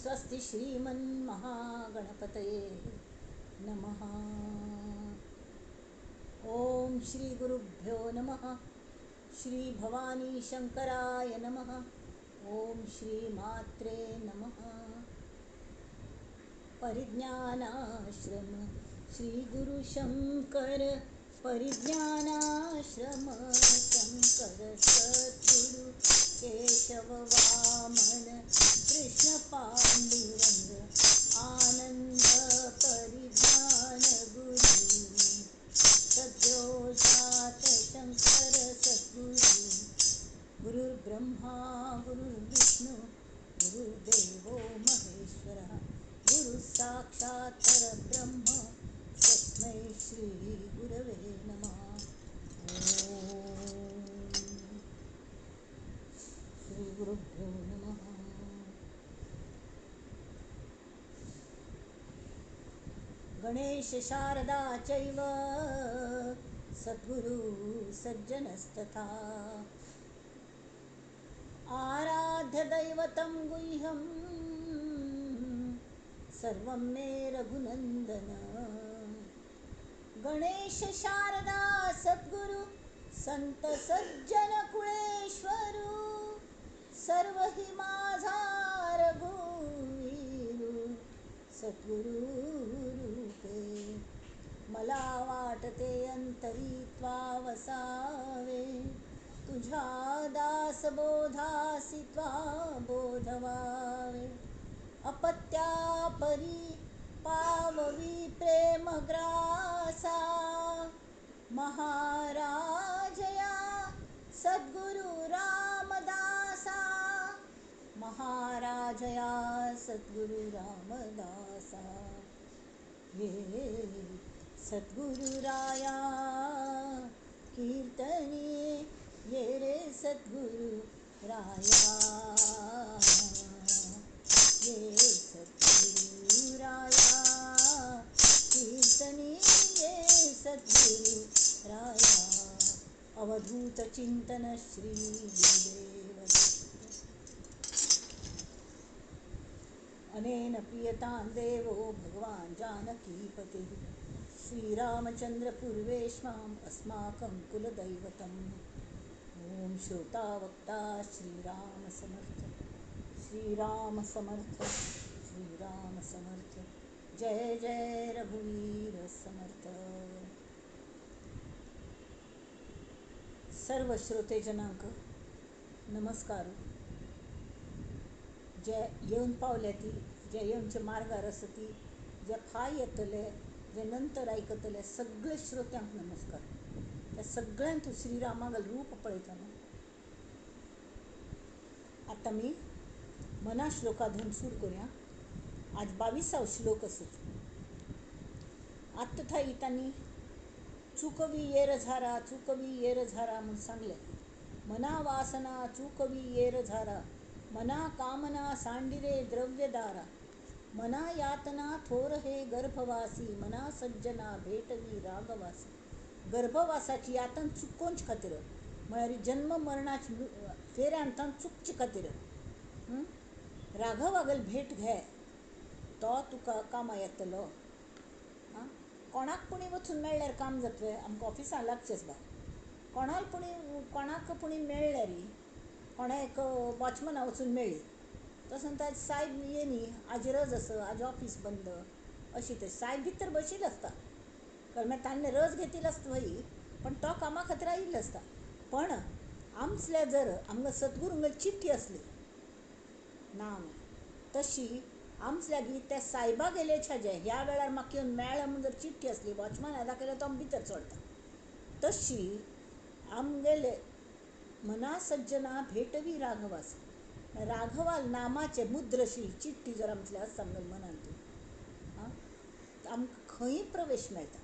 स्वस्ति श्रीमन्महागणपतये नमः। ओम श्री गुरुभ्यो नमः। श्री भवानी शंकराय नमः। ओम श्री मात्रे नमः। परिज्ञानाश्रम श्री गुरु शंकर परिज्ञानाश्रम शंकर सद्गुरु केशव वामन कृष्ण पांडुरंग आनंद परिज्ञान गुरु सद्योजात शंकर सद्गुरु गुरुर्ब्रह्मा गुरुर्विष्णु गुरुर्देवो महेश्वरः गुरु साक्षात् परब्रह्म तस्मै श्री गुरवे नमः। ओम श्री गुरुभ्यो नमः। गणेश शारदा चैव सद्गुरु सज्जनस्तथा आराध्य दैवतं गुह्यं सर्वं मे रघुनंदन। गणेश शारदा सद्गुरु संत सज्जन कुळेश्वरू सर्व हि माझा रघुवीरू सद्गुरु रूपे मला वाटते अंतरी त्वा वसावे तुझ्या दासबोधासी त्वा बोधवावे अपत्यापरी पाववी प्रेमग्रासा महाराजया सद्गुरु रामदासा महाराजया सद्गुरु रामदासा ये सद्गुरु राया कीर्तनी ये रे सद्गुरु राया ये सद्गुरु राया कीर्तनी ये सद्गुरु राया अवधूत चिंतन श्री गुरुदेव अनेन प्रियतां देवो भगवान् जानकीपतिः श्रीरामचन्द्र पूर्वेष्माम् अस्माकं कुलदैवतम्। ओम श्रोतावक्ता श्रीराम समर्थ श्रीराम समर्थ श्रीराम समर्थ जय जय रघुवीर समर्थ। सर्व श्रोते जनांक नमस्कार। जे येऊन पावल्या ती जे येऊनचे मार्गार असती जे फाय येतले जे नंतर ऐकतले सगळे श्रोत्यांक नमस्कार। त्या सगळ्यांत श्रीरामागल रूप पळयताना आता मी मना श्लोकाधून सुरू करूया। आज 22वा श्लोक असत। आत्ता थाई तांनी चुकवी येर झारा म्हणून सांगले। मना वासना चुकवी येर झारा मना कामना सांडिरे द्रव्यदारा मना यातना थोर हे गर्भवासी मना सज्जना भेटवी रागवासी। गर्भवासाची यातन चुकोंच खातीर म्हळ्यार जन्म मरणाची फेऱ्यांतान चुकचे खातीर राघवागल भेट घे तो तुका कामा येतलो। कोणाक पुणी वचून मेळ्ळ्यार काम जातलें। आमकां ऑफिसां लागचेंच बा कोणाक पुणी मेळ्ळ्यार कोणा एक वॉचमना वचून मेळ्ळी तो सांगता सायब येनी आज रज आसा आज ऑफिस बंद अशी ते सायब भितर बशिल्लो आसता कारण मागीर ताणें रज घेतिल्लो आसता भाई पण तो कामा खातीर आयिल्लो आसता। पण आमचल्या जर आमकां सद्गुरूंगल चिठ्ठी असली ना तशी आमचल्यागी त्या सायबा गेलेच्या जे ह्या वेळार म्हाका येवन मेळ्ळा म्हणून जर चिठ्ठी असली वॉचमॅन येदा केल्यार तो भितर सोडता तशी आमगेले मना सज्जना भेटवी राघवास राघवाल नामाचे मुद्रशील चिठ्ठी जर आमचल्या आसता आमगेल्या मनांत आमकां खंय प्रवेश मेळटा।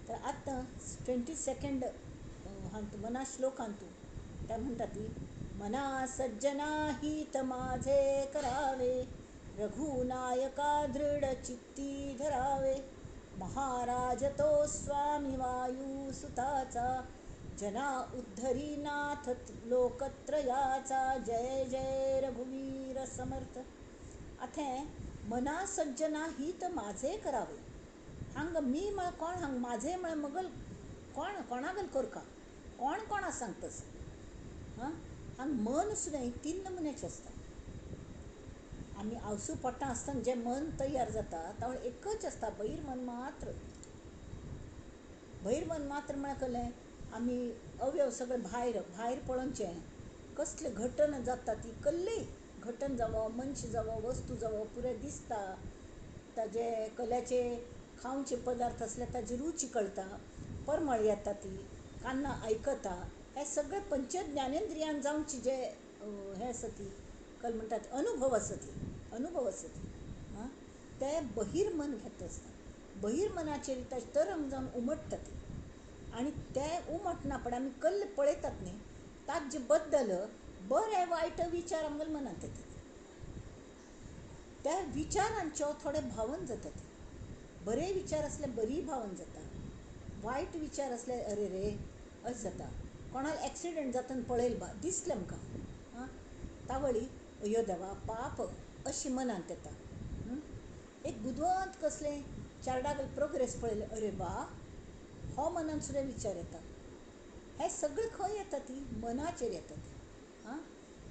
तर आतां 22nd मना श्लोकांतू त्या म्हणटा ती मना सज्जना हित माझे करावे रघुनायका दृढ चित्ती धरावे महाराज तो स्वामी वायू सुताचा जना उद्धरीनाथ लोकत्रयाचा जय जय रघुवीर समर्थ। आथे मना सज्जना ही तर माझे करावे हांग मी म्हळ कोण हांग माझे म्हळ मगल कोणागल करका कोणा सांगतस हां हांग मन सुद्दां तीन नमुन्याचें आसता. आमी आवसू पोटां आसतना जें मन तयार जाता तावळ एकच आसता बहिर्मन मात्र. बहिर्मन मात्र म्हळ्यार कळ्ळें आमी अवयव सगळे भायर पळोवचें कसले घटना जाता ती कसली घटना जावो मनशां जावो वस्तू जावो पुरे दिसता ताजे कल्याचे खावचे पदार्थ असले ताजी रुची कळटा परमळ येता ती कान्ना आयकता हे सगळे पंच ज्ञानेंद्रियान जावची जे हे आसा ती कल म्हणटात अनुभव आसा ती हां ते बहिर्मन घेता आसता. बहिर्मनाचेर ताचे तरंग जावन उमटता ती आनी ते उमटना पण आमी कल्ल पळयतात न्ही ताजे बद्दल बरे वायट विचार आमगेल्या मनांत येतात. त्या विचारांच्यो थोडे भावन जातात. बरे विचार असले बरी भावन जाता वायट विचार असले अरे रे अशें जाता. कोणाक एक्सिडेंट जातना पळयलें बा दिसलें आमकां हां तावळी अयो देवा पाप अशी मनांत येता. एक बुदवंत कसलें चार्डागल प्रोग्रेस पळयलें अरे बा हो मनान सुद्दां विचार येता. हे सगळे खंय येता ती मनाचेर येता ती हां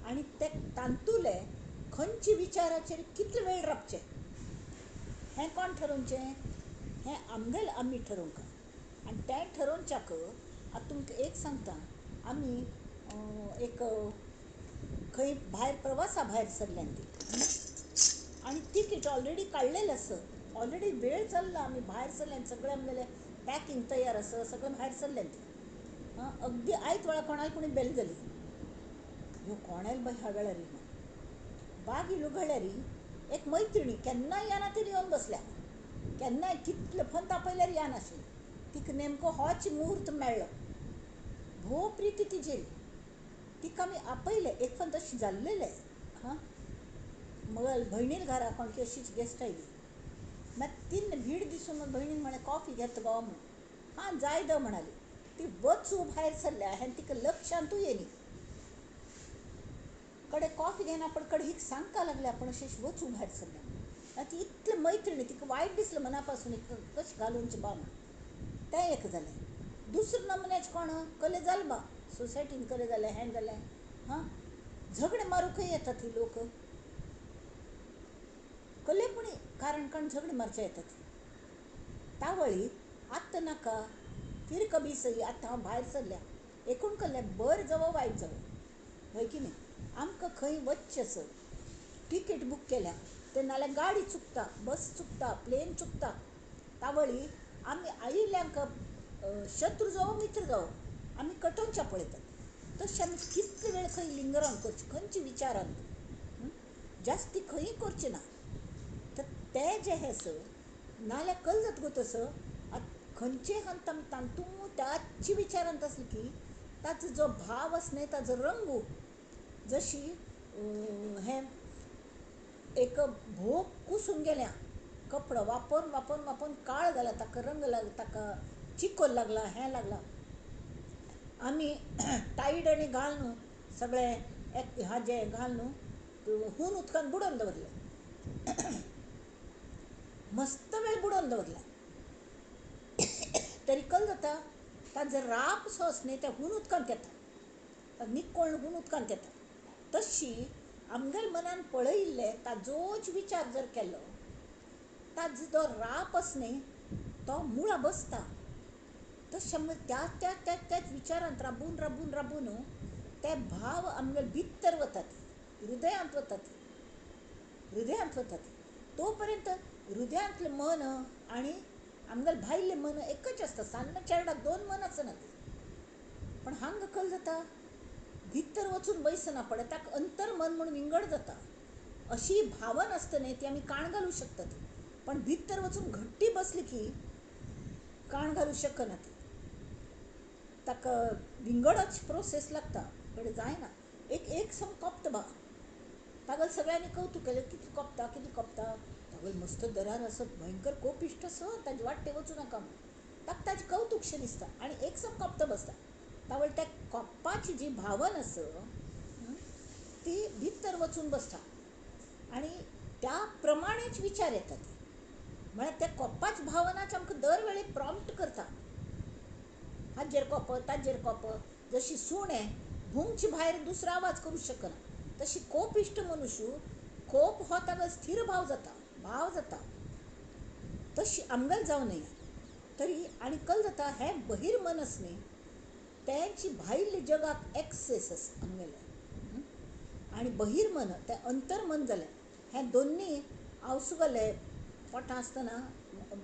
आनी ते तांतुले खंयचे विचाराचेर कितले वेळ राबचें हें कोण ठरोवचें हें आमगेल आमी ठरोवंक आनी तें ठरोवच्याक आतां तुमकां एक सांगता आमी एक खंय भायर प्रवासा भायर सरल्यान ती आनी तिकीट ऑलरेडी काडलेलें आसत ऑलरेडी वेळ जाल्लो आमी भायर सरल्यान सगळें आमगेलें पॅकींग तयार आसत सगळें भायर सरल्यान ती अगदी आयत वेळार कोणाल कोणी बेल जाली ह्यो कोण आयलो बाय ह्या वेळार बाग इल्लो घडल्यार एक मैत्रिणी केन्नाय येना ती येवन बसल्या केन्नाय कितले फोन तापयल्यार येनाशिल्ली तिका नेमको होच मुहूर्त मेळ्ळो भोव प्रिती तिजेर तिका आमी आपयलें एक फावट तशें जाल्लेलें हां मग भयणीर घरा कोणकी अशीच गेस्ट आयली मागीर तिन्न भीड दिसून भयणीन म्हळें कॉफी घेता गो म्हणून हां जाय द म्हणाली ती वचू भायर सरल्या हें तिका लक्षांतूय येयली कडे कॉफी घेना पण कडे हिक सांगता लागल्या पण अशें वचू भायर सरल्या ती इतले मैत्रिणी तिका वायट दिसलें मना पासून कशें घालूनचें बा म्हणून तें एक जालें. दुसरे नमुन्याचें कोण कले जालें बा सोसायटीन कले जालें हें जालें हां झगडे मारूंकय येता ती लोक कलेपणी कारण झगडे मारचे येतात तावळी आत्तां नाका फिर कभी सही आतां हांव भायर सरल्या एकूण कल्लें बरें जावो वायट जावो हय की न्ही आमकां खंय वचचें आसत तिकेट बूक केल्या ते नाल्यार गाडी चुकता बस चुकता प्लेन चुकता तावळी आमी आयिल्ल्यांक शत्रू जावं मित्र जावं आमी कटोवच्या पळयतात तशें आमी कितले वेळ खंय लिंगरावन करचें खंयचे विचारान जास्ती खंय करचें ना तर तें जें हें आसत नाल्यार कल जाता गो तसो खंयचे हंत आमी तांतू त्याच विचारांत आसली की ताचो जो भाव आसा न्ही ताचो रंग जशी हें एक भोग कुसून गेल्या कपडो वापरून काळ जाला ताका रंग लागला ताका चिकोल लागला हें लागला आमी टायड आनी घाल न्हू सगळें हाजें घाल न्हू हून उदकान बुडोवन दवरलें मस्त वेळ बुडोवन दवरलें तरी कल जाता ताजो राप सो आसा न्ही तें हून उदकांत येता निक्कोळ हून उदकांत येता तशी आमगेल मनान पळयिल्लें ताजोच विचार जर केलो ताजो जो राप आसा न्ही तो मुळा बसता तशें त्याच विचारांत राबून ते भाव आमगेले भितर वतात हृदयांत वतात तो पर्यंत हृदयांतलें मन आनी आमगेलें भायलें मन एकच आसता सान्न चेरडाक दोन मन आसनात पण हांगा कल जाता भितर वचून बसना पडे ताका अंतर मन म्हणून विंगड जाता अशी भावना आसता न्ही ती आमी काण घालूं शकतात पण भितर वचून घट्टी बसली की काण घालूं शकना ती ताका विंगडच प्रोसेस लागता कडेन जायना एक सम कोपता बा तागल सगळ्यांनी कौतूक केलें कितलें कोपता तागल मस्त दरार आसत भयंकर कोपिश्ट आसत ताजे वाट्टे वचूं नाका ताका ताजें कौतूकशें दिसता आनी एक सम कोपता बसता तावळ त्या कोप्पाची जी भावना आसा ती भितर वचून बसता आनी त्या प्रमाणेच विचार येतात. म्हळ्यार त्या कोपाच भावनाच आमकां दरवेळी प्रॉम्प्ट करता. हाजेर कोप ताजेर कोप. जशी सुणें भुंगचे भायर दुसरो आवाज करूं शकना, तशी कोपिश्ट मनुश्य कोप हो ताका स्थिर भाव जाता. तशी आमगेल जावं न्ही. तरी आनी कल जाता हें बहिर्मनस न्ही, तेंची भायल्या जगाक एक्सेस आसा आमगेले. आनी बहिर्मन तें अंतर्मन जालें. हें दोनी आवसुगले पोटां आसतना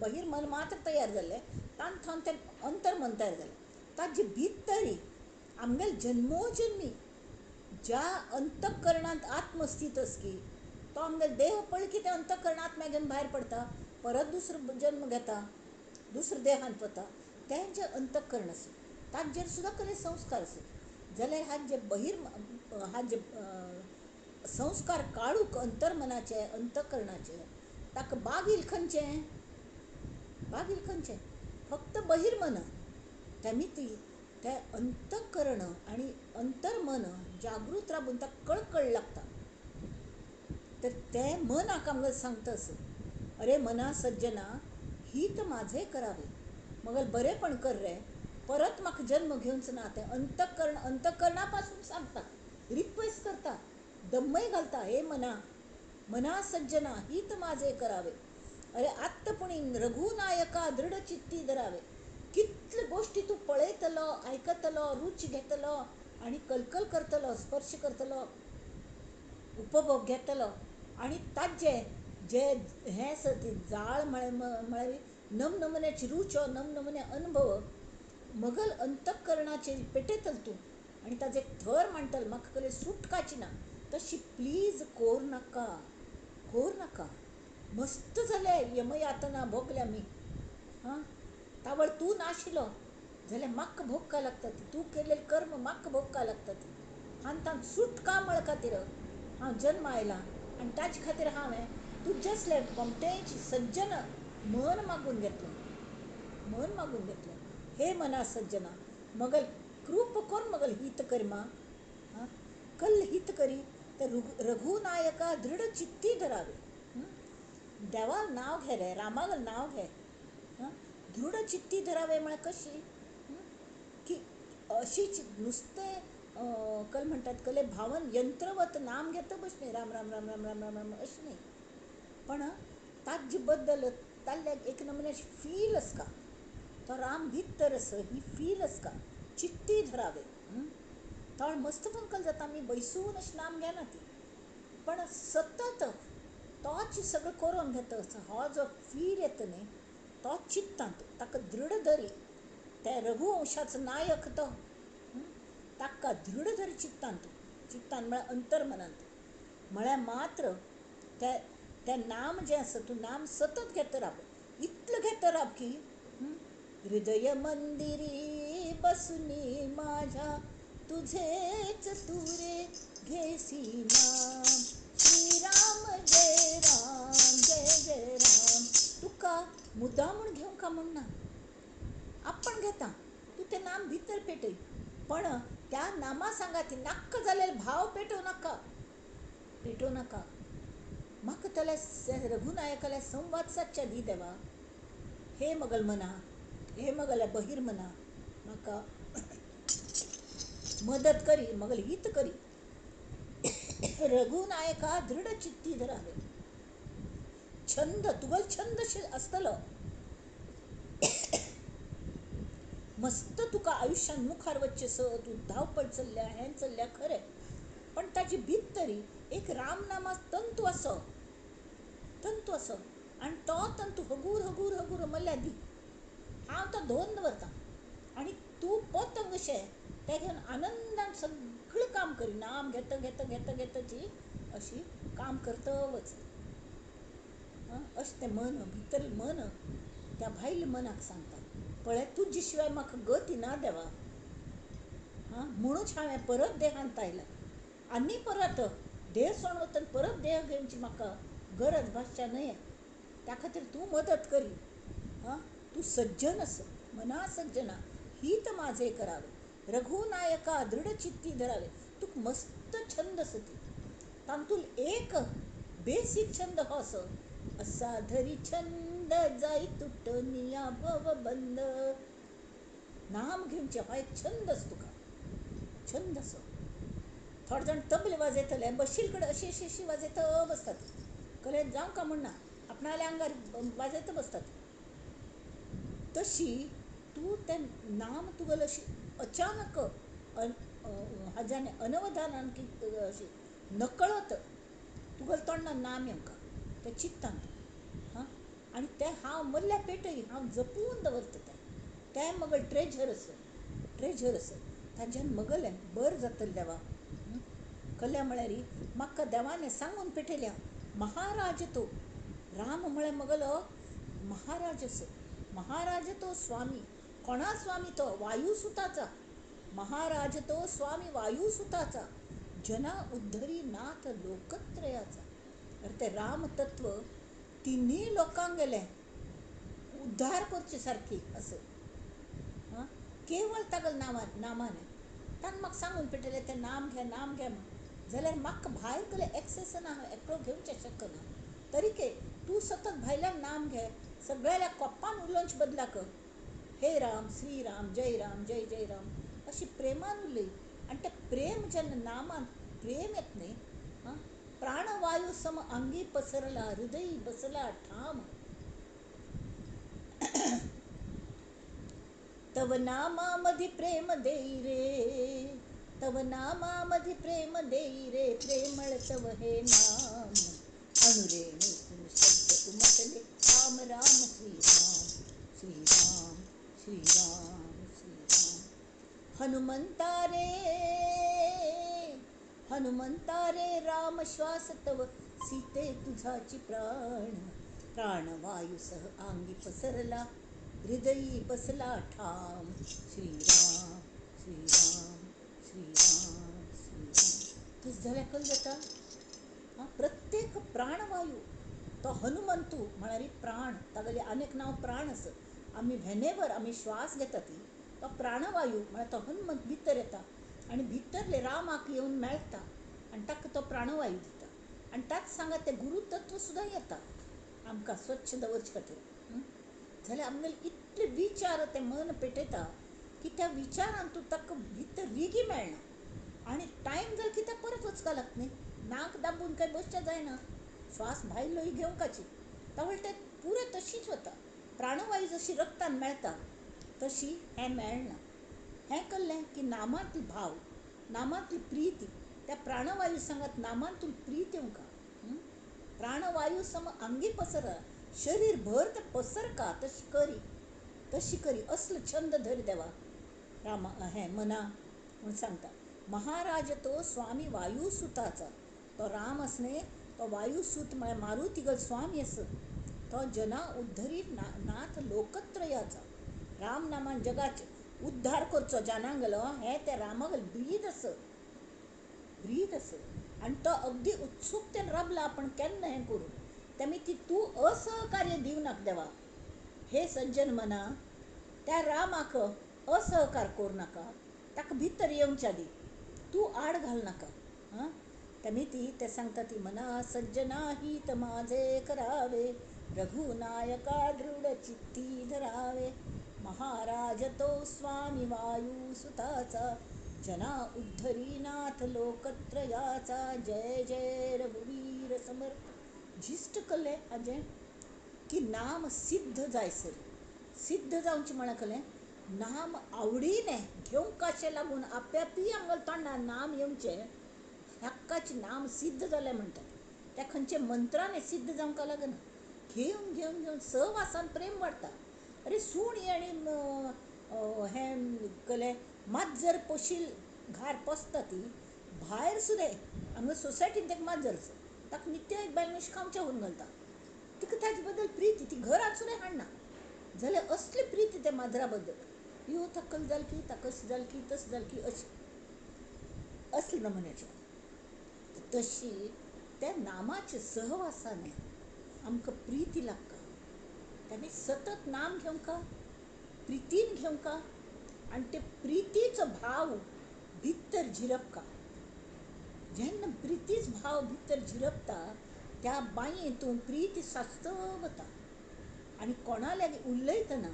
बहिर्मन मात्र तयार जाल्लें, तांथान तें अंतर्मन तयार जालें. ताजे भितरी आमगेल जन्मोजन्मी ज्या अंतकरणांत आत्म स्थित आसकी, तो आमगेल देह पळय की तें अंतकरण आत्म्या घेवन भायर पडटा, परत दुसरो जन्म घेता, दुसऱ्या देहांत वता. तें जें अंतकरण आसा ताजेर सुद्दां कसले संस्कार आसा जाल्यार हाजे संस्कार काळूक अंतर्मनाचे अंतकरणाचे ताका बागील खंयचें फक्त बहिर्मन. त्यामिती तें अंतकरण आनी अंतर्मन जागृत राबून ताका कळकळ लागता. तर तें मनाक आमकां सांगता असं, अरे मना सज्जना, हित माझे करावे, मगल बरेपण कर रे, परत म्हाका जन्म घेवंच ना. तें अंतकरणा पासून सांगता, रिक्वेस्ट करता, दम्मय घालता. हे मना सज्जना, हित माझे करावे, अरे आत्तपुणी रघुनायका दृढ चित्ती धरावे. कितले गोष्टी तूं पळयतलो, आयकतलो, रुच घेतलो आनी कलकल करतलो, स्पर्श करतलो, उपभोग घेतलो. आनी ताजे जे हें आसा ती जाळ म्हळ्यार नमनमुन्याची रुच, नमनमुने अनुभव मगल अंतकरणाचेर पेटयतल तूं आनी ताजे थर मांडटल. म्हाका कसली सुटकाची ना, तशी प्लीज कोर नाका. मस्त जालें यमयातना भोगल्या मी. तावळ तूं नाशिलो जाल्यार म्हाका भोगका लागता ती. तूं केलेले कर्म म्हाका भोगका लागता ती. हांतान सुटका म्हळ खातीर हांव जल्म आयलां आनी ताजे खातीर हांवें तुजे असले कोमटेची सज्जन मन मागून घेतलें. हे मना सज्जना, मगल कृप कोर, मगल हित करी मा. कल हित करी ते रघुनायका दृढ चित्ती धरावे. देवाल नाव घे रे, रामागल नाव घे. दृढ चित्ती धरावे म्हळ्यार कशी की अशीच नुसतें कल म्हणटात कले भावन यंत्रवत नाम घेता बस न्ही, राम राम राम राम राम राम राम अशें न्ही. पण ताजे बद्दल ताल्ल्याक एक नमुन्याची फील आसका, तो राम भितर आसा ही फील आसका. चित्ती धरावे. थोड मस्त कल जाता आमी बैसून अशें नाम घेना ती, पण सतत तोच सगळं करून घेता. हो जो फील येता न्ही तो चित्तांत, ताका दृढ धरी. ते रघुवंशाचो नायक तो, ताका दृढ धरी चित्तांत म्हळ्यार अंतर्मनांत. म्हळ्यार मात्र तें नाम जें आसा तूं नाम सतत घेता राब. इतलें घेता राब की हृदय मंदिरी बसुनी माझ्या, तुझेच तुरे घेसी नाम, श्रीराम जय राम जय जय राम. तुका मुद्दामून घेवंका म्हणना, आपण घेता. तू तें नाम भितर पेटय, पण त्या नामा सांगाती नाक्क जाल्यार भाव पेटोव नाका. म्हाका त्याला रघुनायकाला संवाद सादच्या दी देवा. हे मगल मना, हे मगल बहिर्मना, म्हाका मदत करी, मगल हित करी. रघुनायका दृढ चित्ती धरावे. तुगल छंद आसतलो, मस्त तुका आयुष्यान मुखार वच्चें स, तूं धांवपळ चल्ल्या हें चल्ल्या खरें, पण ताजी भितरी एक रामनामा तंतू आसो आनी तो तंतू हगूर मल्ल्या दी. हांव तो धोन दवरतां आनी तूं पतंग अशें तें घेवन आनंदान सगळें काम करी. नाम घेता ती अशी काम करता वच. अशें तें मन भितर मन त्या भायल्या मनाक सांगता, पळय तुजे शिवाय म्हाका गती ना देवा. म्हणूच हांवें परत देहांत आयलां आनी परत देह सोडून वतना परत देह घेवची म्हाका गरज भासच्या न्हय. त्या खातीर तूं मदत करी. तूं सज्जन आस, मना सज्जना, हित माझे करावे, रघुनायका दृढ चित्ती धरावे. तुका मस्त छंद आसा ती, तातूंत एक बेसिक छंद हो असो, असा धरी छंद जाई तुटनिया भव बंद. नाम घेवचे हो एक छंद असतो का, छंद असो. थोडे जाण तबले वाजयतले बशील कडेन अशी अशी अशी वाजयत बसतात, कले जावं का म्हणना आपणाल्या आंगार वाजयत बसतात. तशी तू ते नाम तुगेल अशी अचानक हाज्याने अनवधानान की अशी नकळत तुगेल तोंडान नाम येवंका ते चित्तांत. हां, आनी तें हांव मल्ल्या पेटय हांव जपून दवरता. तें मगल ट्रेझर आसा ताज्यान मगलें बरें जातलें देवा. कल्ल्या म्हळ्यार म्हाका देवान सांगून पेटयल्या, महाराज तो राम म्हळ्यार मगलो महाराज असो. महाराज तो स्वामी, कोणा स्वामी तो वायुसुताचा. महाराज तो स्वामी वायुसुताचा, जना उद्धरी नाथ लोकत्रयाचा. अरे ते राम तत्व तिन्ही लोकांक गेले उद्धार करचे सारखी असं. हां, केवळ तागल नामाने तान म्हाका सांगून पेटयलें तें नाम घे म्हण. जाल्यार म्हाका भायर केले एक्सेस ना, हांव एकलो घेवचें शकना. तरीके तूं सतत भायल्यान नाम घे, सगळ्या कोप्पान उलोवंच बदलाक हे राम, श्रीराम, जय जय राम अशी प्रेमान उलय. आनी तें प्रेम जेन्ना नामान प्रेम येत न्ही, प्राणवायू सम अंगी पसरला, हृदय बसला ठाम. तव नामामधी प्रेम देई रे, तव नामामधी प्रेम देई रे, प्रेमळ तव हे नाम. अनुरेणुतून शब्द उमटले, राम राम श्रीराम, श्रीराम श्रीराम श्रीराम. हनुमंता रे राम श्वास तव, सीते तुझाची प्राण. प्राणवायूसह अंगी पसरला, हृदयी बसला ठाम. श्रीराम श्रीराम श्रीराम श्रीराम. तस जाल्यार कळ्ळें जाता प्रत्येक प्राणवायू तो हनुमंतू म्हळ्यार प्राण. तागेले अनेक नांव प्राण आसत. आमी व्हेनेवर आमी श्वास घेता ती तो प्राणवायू म्हळ्यार तो हनुमंत भितर येता आनी भितरले रामाक येवन मेळटा आनी ताका तो प्राणवायू दिता. आनी ताच सांगात ते गुरुतत्व सुद्दां येता आमकां स्वच्छ दवरचे खातीर. जाल्यार आमगेले इतले विचार ते मन पेटयता की त्या विचारान तूं ताका भितर रिगी मेळना आनी टायम जालो की ते परत वचपाक लागता न्ही. नाक दाबून काही बसचें जायना, श्वास भायलोय घेवंकाची. तावळ ते पुरे तशीच वता. प्राणवायू जशी रक्तान मेळटा तशी हें मेळना. हें कळ्ळें की नामांतलो भाव, नामांतली प्रीती त्या प्राणवायू सांगात नामांतून प्रीत येवंका. प्राणवायू सम अंगी पसर, शरीर भर ते पसरका तशी करी असलो छंद धर देवा रामा हें मना म्हूण सांगता. महाराज तो स्वामी वायुसुताचा, तो राम आस न्ही तो वायुसूत म्हळ्यार मारुतीगल स्वामी आस. तो जना उद्धरी नाथ लोकत्रयाचा. राम नामान जगाचे उद्धार करचो जानांगलो हें ते रामागल ब्रीद आस. आनी तो अगदी उत्सुकतेन राबला आपण केन्ना हें करूं. तेमी ती तूं असहकार्य दिवनाक देवा. हे सज्जन मना, त्या रामाक असहकार करूं नाका, ताका भितर येवच्या दी, तूं आड घाल नाका. तेमी ते सांगता ती मना सज्जना हित माझे करावे, रघुनायका दृढ चित्ती धरावे. महाराज तो स्वामी वायुसुताचा, जना उद्धरी नाथ लोकत्रयाचा. जय जय रघुवीर समर्थ. जिष्ट कले हाजें की नाम सिद्ध जायसर, सिद्ध जावचें म्हणा कलें नाम आवडीने घेवंकाशें लागून आप्यापी आमगेल्या तोंडार नाम येवचें हक्काचें नाम सिद्ध जालें म्हणटात. त्या खंयचे मंत्राने सिद्ध जावंक लागना. घेवन घेवन घेवन सहवासान प्रेम वाडटा. अरे सुणी आनी हें कलें माजर पोशील घार पोसता ती भायर सुद्दां आमगे सोसायटीन तेका माजर आसा, ताका नित्य एक बायल मनीस खावचें व्हरून घालता. तिका ताजे बद्दल प्रीती, ती घरांत सुद्दां हाडना. जाल्यार असली प्रीती त्या माजरा बद्दल. ताका जाल की ताका अशें जाल की तशें जाल की अशें असले नमुन्याचें. तशी त्या नामाच्या सहवासाने आमकां प्रीती लागता. तेमी सतत नाम घेवंका, प्रितीन घेवंका आनी ते प्रितीचो भाव भितर झिरपका. जेन्ना प्रितीच भाव भितर झिरपता त्या बाई तूं प्रीती साचत वता आनी कोणाला उलयतना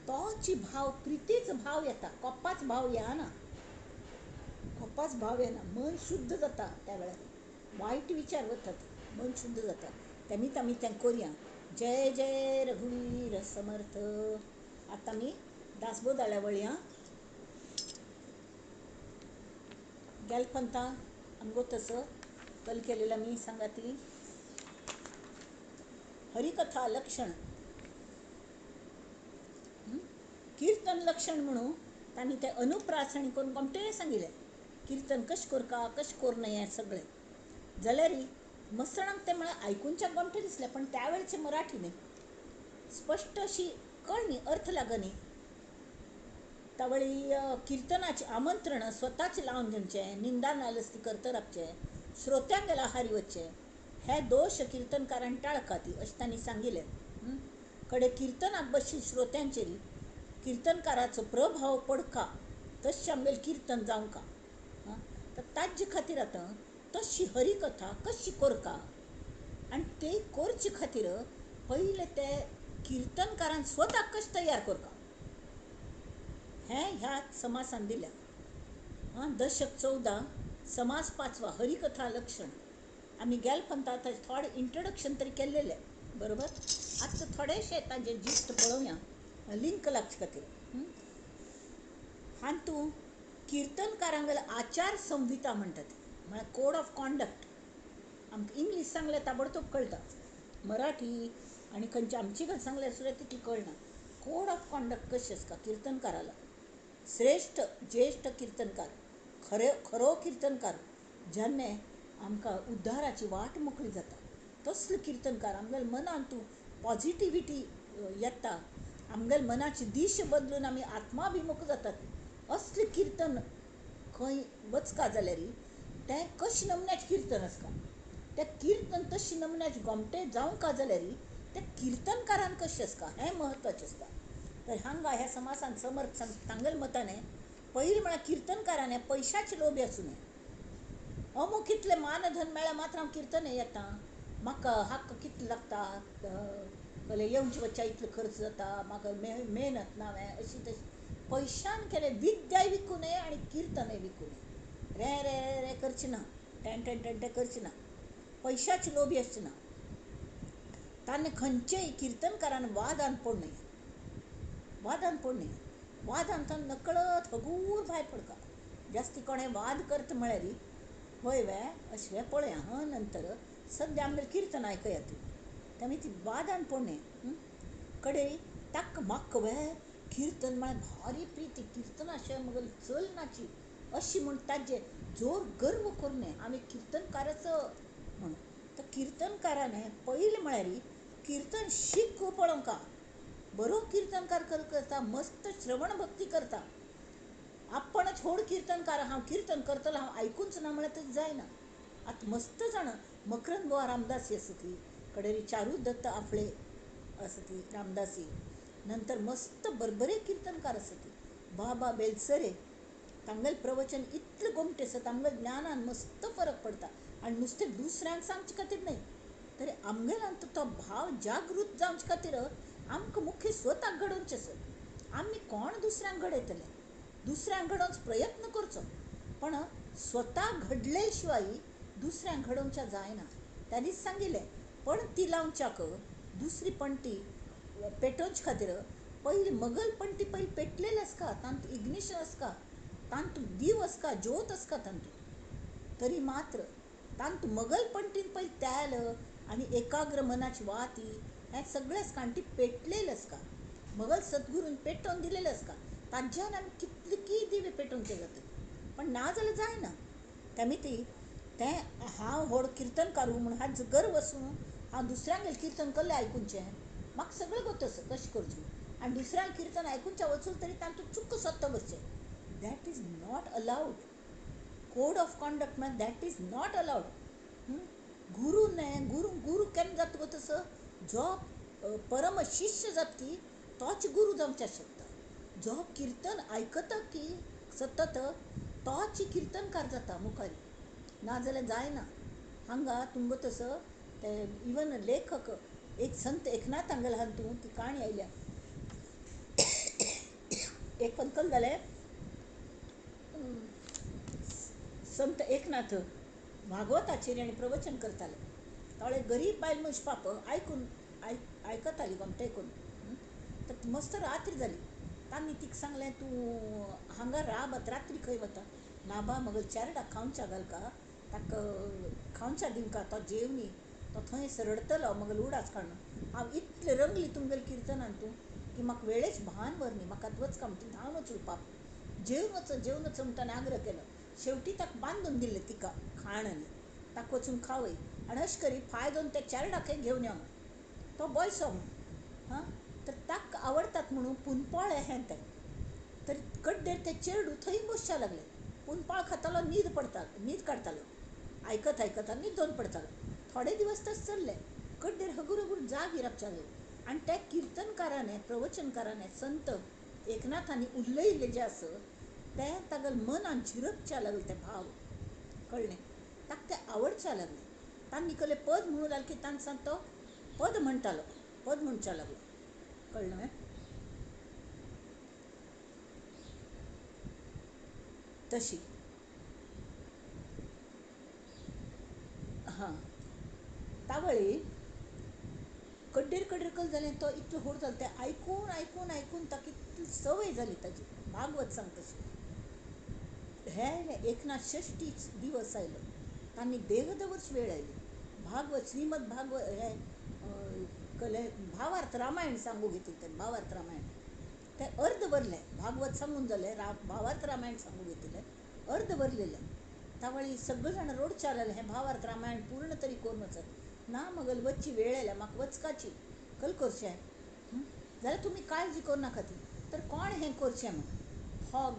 तोच भाव प्रितीच भाव येता, कोपाच भाव येना. कोपाच भाव येना, मन शुद्ध जाता त्या वेळार. वायट विचार वतात, मन शुद्ध जाता. तेमीत आमी तें करया. जय जय रघुवीर समर्थ. आतां आमी दासबोदाळ्या वळया. गेलपंता आमगो तसं कल केलेलं मी सांगाती. हरिकथा लक्षण कीर्तन लक्षण म्हणून तांणी ते अनुप्रासणी करून कोमटे सांगिल्लें. कीर्तन कशें करता कशें करूं हें सगळें. जाल्यार मसणाक तें म्हळ्यार आयकुनच्याक गोमटे दिसलें, पण त्या वेळचे मराठी न्ही, स्पश्ट अशी कळनी, अर्थ लागनी. तावळी कीर्तनाची आमंत्रण स्वताचे लावन घेवचे, निंदा नालस्ती करता रावचे, श्रोत्यांगेर आहारी वचचे, हे दोश कीर्तनकारांनी टाळकाती अशें तांणी सांगिल्लें. कडे कीर्तनाक बसची श्रोत्यांचेर कीर्तनकाराचो प्रभाव पडका तशें आमगेलें कीर्तन जावंका. तर ताजे खातीर आतां तशी हरिकथा कशी करता आनी ती करचे खातीर पयले ते कीर्तनकारान स्वताक कशें तयार करता हें ह्या समासान दिल्या. दशक 14 समास 5 हरिकथा लक्षण. आमी गेलपंता ताचें थोडें इंट्रोडक्शन तरी केल्लेलें बरोबर. आतां थोडेशे ताजे जिस्ट पळोवया लिंक लागचे खातीर. हातूं कीर्तनकारांगेलो आचार संहिता म्हणटात, म्हळ्यार कोड ऑफ कॉन्डक्ट. आमकां इंग्लीश सांगल्यार ताबडतोब कळटा, मराठी आनी खंयची आमची सांगल्यार सुद्दां तितली कळना. कोड ऑफ कॉन्डक्ट कशी आसता कीर्तनकाराला. श्रेष्ठ ज्येष्ठ कीर्तनकार, खरो कीर्तनकार जेन्ना आमकां उद्धाराची वाट मोकळी जाता तसलो कीर्तनकार. आमगेल्या मनान तूं पॉझिटिविटी येता, आमगेल्या मनाची दिश बदलून आमी आत्माभिमुख जातात. असलें कीर्तन खंय वचका जाल्यार तें कशें नमन्याचें कीर्तन आसता. तें कीर्तन तशें नमन्याचें गोमटें जावंका जाल्यार तें कीर्तनकारान कशें आसता हें म्हत्वाचें आसता. तर हांगा ह्या समासान समर्थ तांगेल्या मतान पयलीं म्हळ्यार कीर्तनकारान पयशांचे लोभी आसूं न्हय. अमूक कितलें मानधन मेळ्ळें मात्र हांव कीर्तन येता, म्हाका हाका कितलें लागता, येवचे वच्चा इतलो खर्च जाता, म्हाका मेहनत ना अशी तशी पयशान केलें. विद्याय विकूं नये आनी कीर्तनय विकूं नये. रे रे रे करचें ना, टें टें टें टें करचें ना, पयशाची लोभी आसची ना. ताणें खंयचेय कीर्तनकारान वादान पडूं नये. वादान पडूं नये. वादान ताणें नकळत हगूर भायर पडका. जास्ती कोणें वाद करता म्हळ्यार हय वे अशें पळया नंतर सद्या आमगेलें कीर्तन आयकया तूं. तेमी ती वादान पडूं नये. कडे ताका म्हाका वे कीर्तन म्हळ्यार भारी प्रिती, कीर्तना शिवाय म्हगेली चल नाची अशी म्हूण ताजे जोर गर्व करूं नये. आमी कीर्तनकारच म्हणून. तर कीर्तनकारान पयलीं म्हळ्यार कीर्तन शीक पळोवंका. बरो कीर्तनकार करता, मस्त श्रवण भक्ती करता. आपणच व्हड कीर्तनकार, हांव कीर्तन करतलो, हांव आयकूंच ना म्हळ्यार तशें जायना. आतां मस्त जाण मकरंद बुवा रामदासी आसा ती, कडेन चारू दत्त आपळे आसा ती रामदासी, नंतर मस्त बरबरे कीर्तनकार आसा ती बाबा बेलसरे. तांगेलें प्रवचन इतलें गोमटें आसा, तांगेल्या ज्ञानान मस्त फरक पडटा. आनी नुस्तें दुसऱ्यांक सांगचे खातीर न्हय, तरी आमगेल्यान तो भाव जागृत जावचे खातीर आमकां मुख्य स्वताक घडोवचें आसा. आमी कोण दुसऱ्यांक घडयतले, दुसऱ्यांक घडोवचो प्रयत्न करचो, पण स्वता घडले शिवाय दुसऱ्यांक घडोवचें जायना. ताणीच सांगिल्लें पणती लावच्याक दुसरी पणटी पेटोवचे खातीर पयलीं मगल पणटी पयलीं पेटलेली आसता, तातूंत इग्निशन आसता, तातूंत दीव आसता, ज्योत आसता तातूंत. तरी मात्र तातूंत मगल पणटीन पयलीं तेल आनी एकाग्र मनाची वाती हें सगळें आसता आनी ती पेटलेली आसता. मगल सद्गुरून पेटोवन दिलेलें आसता. ताज्यान आमी कितलेकी दिवे पेटोवचे जाता, पण ना जाल्यार जायना. तेमी तें हांव व्हड कीर्तनकार म्हूण हाजो गर्व आसूं, हांव दुसऱ्यांगेलें कीर्तन कसलें आयकुचें, म्हाका सगळें गोत आसा कशें करचें. आनी दुसऱ्यांक कीर्तन आयकुचें वचून तरी तातूंत चुक्क सत्त भरचें. That is not allowed. Code of conduct म्हळ्यार दॅट इज नॉट अलावड. गुरू न्हय, गुरू केन्ना जाता गो तसो, जो परम शिश्य जाता की तोच गुरू जावचे शकता. जो कीर्तन आयकता की सतत तोच कीर्तनकार जाता मुखारी, नाजाल्यार जायना. हांगा तुमगो तसो ते इवन लेखक एक संत एकनाथ हांगेल हान तूं ती काणी आयल्या एक अंकल जाले संत एकनाथ भागवताचेर आनी प्रवचन करताले तावळे गरीब बायल मनीस पाप आयकून आयकताली गमटे करून तर मस्त रात्री जाली तांणी तिका सांगलें तूं हांगा रात रात्री खंय वता नाबा मगल चारडा खावच्या घालका ताका खावच्या दिवका तो जेवनी तो थंयच रडतलो मगल उडास काडून हांव इतलें रंगली तुमगेल किर्तनान तूं की म्हाका वेळेच भान व्हर न्ही म्हाका वचका म्हणटा धांवन वचूं पाप जेवन वच म्हणटाने आग्रह केलो शेवटी ताका बांदून दिल्लें तिका खाण आनी ताका वचून खावय आनी अशें करी फाय दोन ते चारडाके घेवन यो तो बोयसो हां तर ताका आवडटात म्हणून पुनपाळ हें तें तर कड्डेर ते चेडूं थंय बसच्या लागले पुनपाळ खातालो न्हीद काडटालो आयकत आनी न्हिदोन पडटालो थोडे दिवस तशें चल्ले कड्डेर हगूर जाग येवपाक लागली आनी त्या किर्तनकारान प्रवचनकारान संत एकनाथांनी उलयिल्लें जें आसत तें तागेल मनान झिरपच्या लागलें तें भाव कळ्ळें ताका तें आवडच्या लागलें तांणी कले पद म्हणूं लागलें की तांचा तो पद म्हणच्या लागलो कळ्ळें तशी हां तावळी कड्डेर कल जालें तो इतलो व्हड जालो तें आयकून ताका इतली संवय जाली ताजी भागवत सांग तशी हे एकनाथ षष्टी दिवस आयलो तांणी देगद वर्स वेळ आयली भागवत श्रीमद भागवत हे कले भावार्थ रामायण सांगू घेतलें तें भावार्थ रामायण तें अर्द भरलें भागवत सांगून जालें भावार्थ रामायण सांगू घेतलें अर्द भरलेलें तावळी सगळे जाण रोडच्या लागले हें भावार्थ रामायण पूर्ण तरी करून वचत ना मगल वचची वेळ आयल्या म्हाका वचपाची कल करचें जाल्यार तुमी काळजी करूं नाका ती तर कोण हें करचें म्हण हो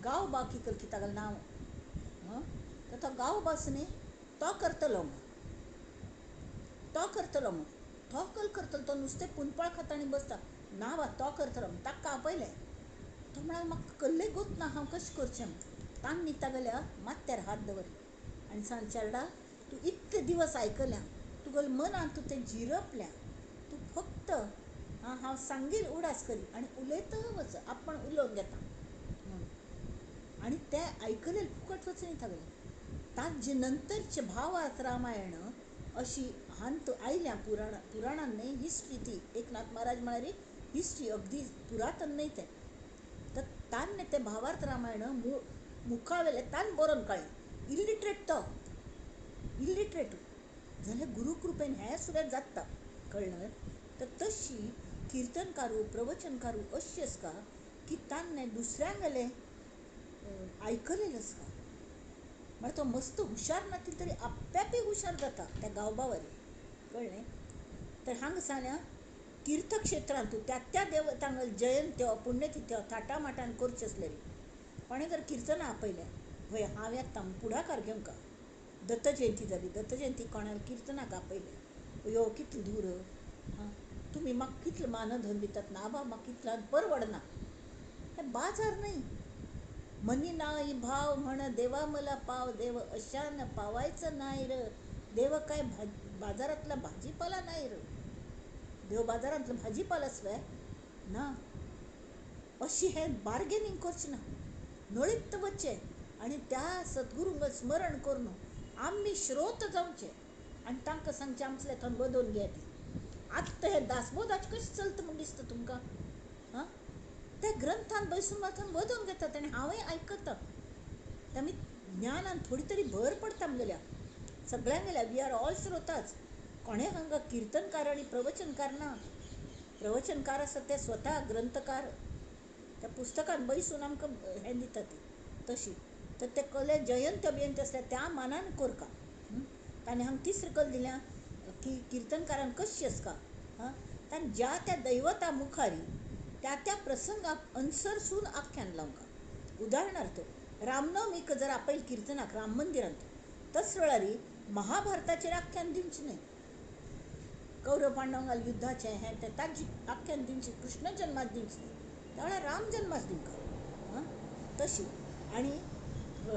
गांव बा की तागेलें नांव तर तो गांव बास न्ही तो करतलो तो कल करतलो तो नुस्तें पुनपाळ खाता आनी बसता ना बा तो करतलो ताका आपयलें तो म्हणालो म्हाका कसलें गोत ना हांव कशें करचें म्हण तांणी तागेल्या माथ्यार हात दवरले आनी सांग चेडा तूं इतले दिवस आयकल्या तुगेल मनान तूं तें झिरपल्या तूं फक्त हांव सांगील उडास करी आनी उलयत वच आपण उलोवन घेता आनी तें आयकलें फुकट वच न्ही तागेलें ताजे नंतरचे भावार्थ रामायण अशी हांत आयल्या पुराणान न्ही हिस्ट्री ती एकनाथ महाराज म्हळ्यार हिस्ट्री अगदी पुरातन न्ही तें तर ताणें तें भावार्थ रामायण मुखावेलें ताण बरोवन काडलें इलिटरेट जाल्यार गुरू कृपेन हें सुद्दां जाता कळ्ळें तर तशी किर्तनकारू प्रवचनकारू अशी आसता की ताणें दुसऱ्यांगेलें आयकलेलें आसता म्हळ्यार तो मस्त हुशार नासलो तरी आप्यापी हुशार जाता त्या गावबावरी कळ्ळें तर हांगा सांगल्या तीर्थक्षेत्रांत त्या देवतांगेल जयंत्यो पुण्यतिथ्यो थाटामाटान करच्यो आसलेली कोणें जर किर्तना आपयलें भय हांव येता पुढाकार घेवंका दत्त जयंती जाली दत्त जयंती कोणाल किर्तनाक आपयलें यो कितलें दूर तुमी म्हाका कितलें मानधन दितात ना बा म्हाका कितल्यान परवडना हें बाजार न्ही मनी नाही भाव म्हण देवा मला पाव देव अशान पावायचं नाही र देव काय बाजारातला भाजीपाला नाही र देव बाजारांतलो भाजीपाला असवे ना अशी हें बार्गेनींग करचें ना नळीत वचचें आनी त्या सद्गुरूंक स्मरण करून आमी श्रोत जावचें आनी तांकां सांगचें आमचें थंय बदोवन घे ती आतां हें दासबोदाचें कशें चलता म्हूण दिसता तुमकां त्या ग्रंथान बसून थंय बदोवन घेतात आनी हांवूय आयकतां आमी ज्ञानान थोडी तरी भर पडटा आमगेल्या सगळ्यांक गेल्या वी आर ऑल श्रोताच कोणें हांगा किर्तनकार आनी प्रवचनकार ना प्रवचनकार आसा ते स्वता ग्रंथकार त्या पुस्तकान बसून आमकां हें दिता ती तशी तर ते कले जयंत्य बियंत्य आसल्या त्या मानान कोरका ताणें हांगा तिसरी कल दिल्या की किर्तनकारान कशी आसता ताणें ज्या त्या दैवता मुखारी त्या प्रसंगाक अनुसरून आख्यान लावंका उदाहरणार्थ रामनवमीक जर आपयल किर्तनाक राम मंदिरांत तस वेळार महाभारताचेर आख्यान दिवचें न्ही कौरव पांडवांगेल युद्धाचें हें तें ताजी आख्यान दिवचें कृष्ण जन्माक दिवचें न्ही त्या वेळार राम जन्माक दिवंका तशी आनी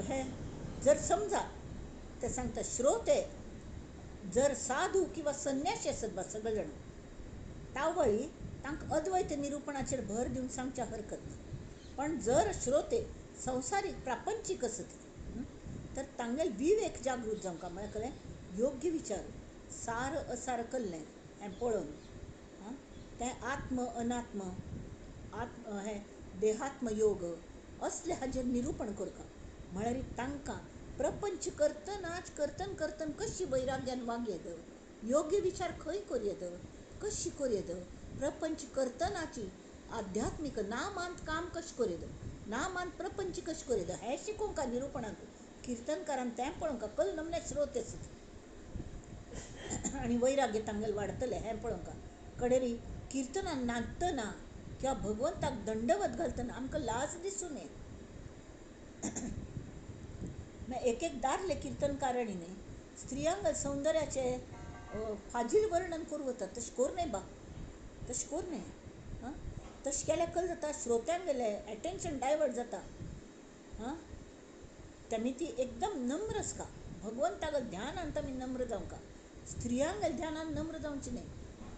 हें जर समजा ते सांगता श्रोते जर साधू किंवा संन्याशी असत बा सगळे जाण तावळी तांकां अद्वैत निरूपणाचेर भर दिवन सांगच्या हरकत ना. पण जर श्रोते संसारीक प्रापंचीक असत तर तांगेल विवेक जागृत जावंक म्हळ्यार योग्य विचार सार असार कल्लें हें पळोवन तें आत्म अनात्म हे देहात्म योग असले हाजेर निरूपण करता. म्हळ्यार तांकां प्रपंच करतनाच करतन कशी वैराग्यान वाग येद, योग्य विचार खंय करयेद, कशी करयेद, प्रपंच करतनाची आध्यात्मिक ना मांत काम कशें करयेद, ना मांत प्रपंच कशें करयेद हें शिकोवंक निरूपणाक कीर्तनकारान तें पळोवंक कल नमने श्रोत आसत आनी वैराग्य तांगेल वाडतलें हें पळोवंक कडेरी कीर्तनान नाचतना किंवा भगवंताक दंडवत घालतना आमकां लाज दिसूं नये. एक दादले कीर्तनकारांनी स्त्रियांगल सौंदर्याचे फाजील वर्णन करू वतात तशें कोर न्हय बा, तशें कोर न्हय. तशें केल्यार कल जाता श्रोत्यांक गेलें एटेन्शन डायवर्ट जाता. त्यांनी ती एकदम नम्र आसका भगवंतागेल ध्यानांत आमी नम्र जावंक, स्त्रियांगेल ध्यानान नम्र जावची न्हय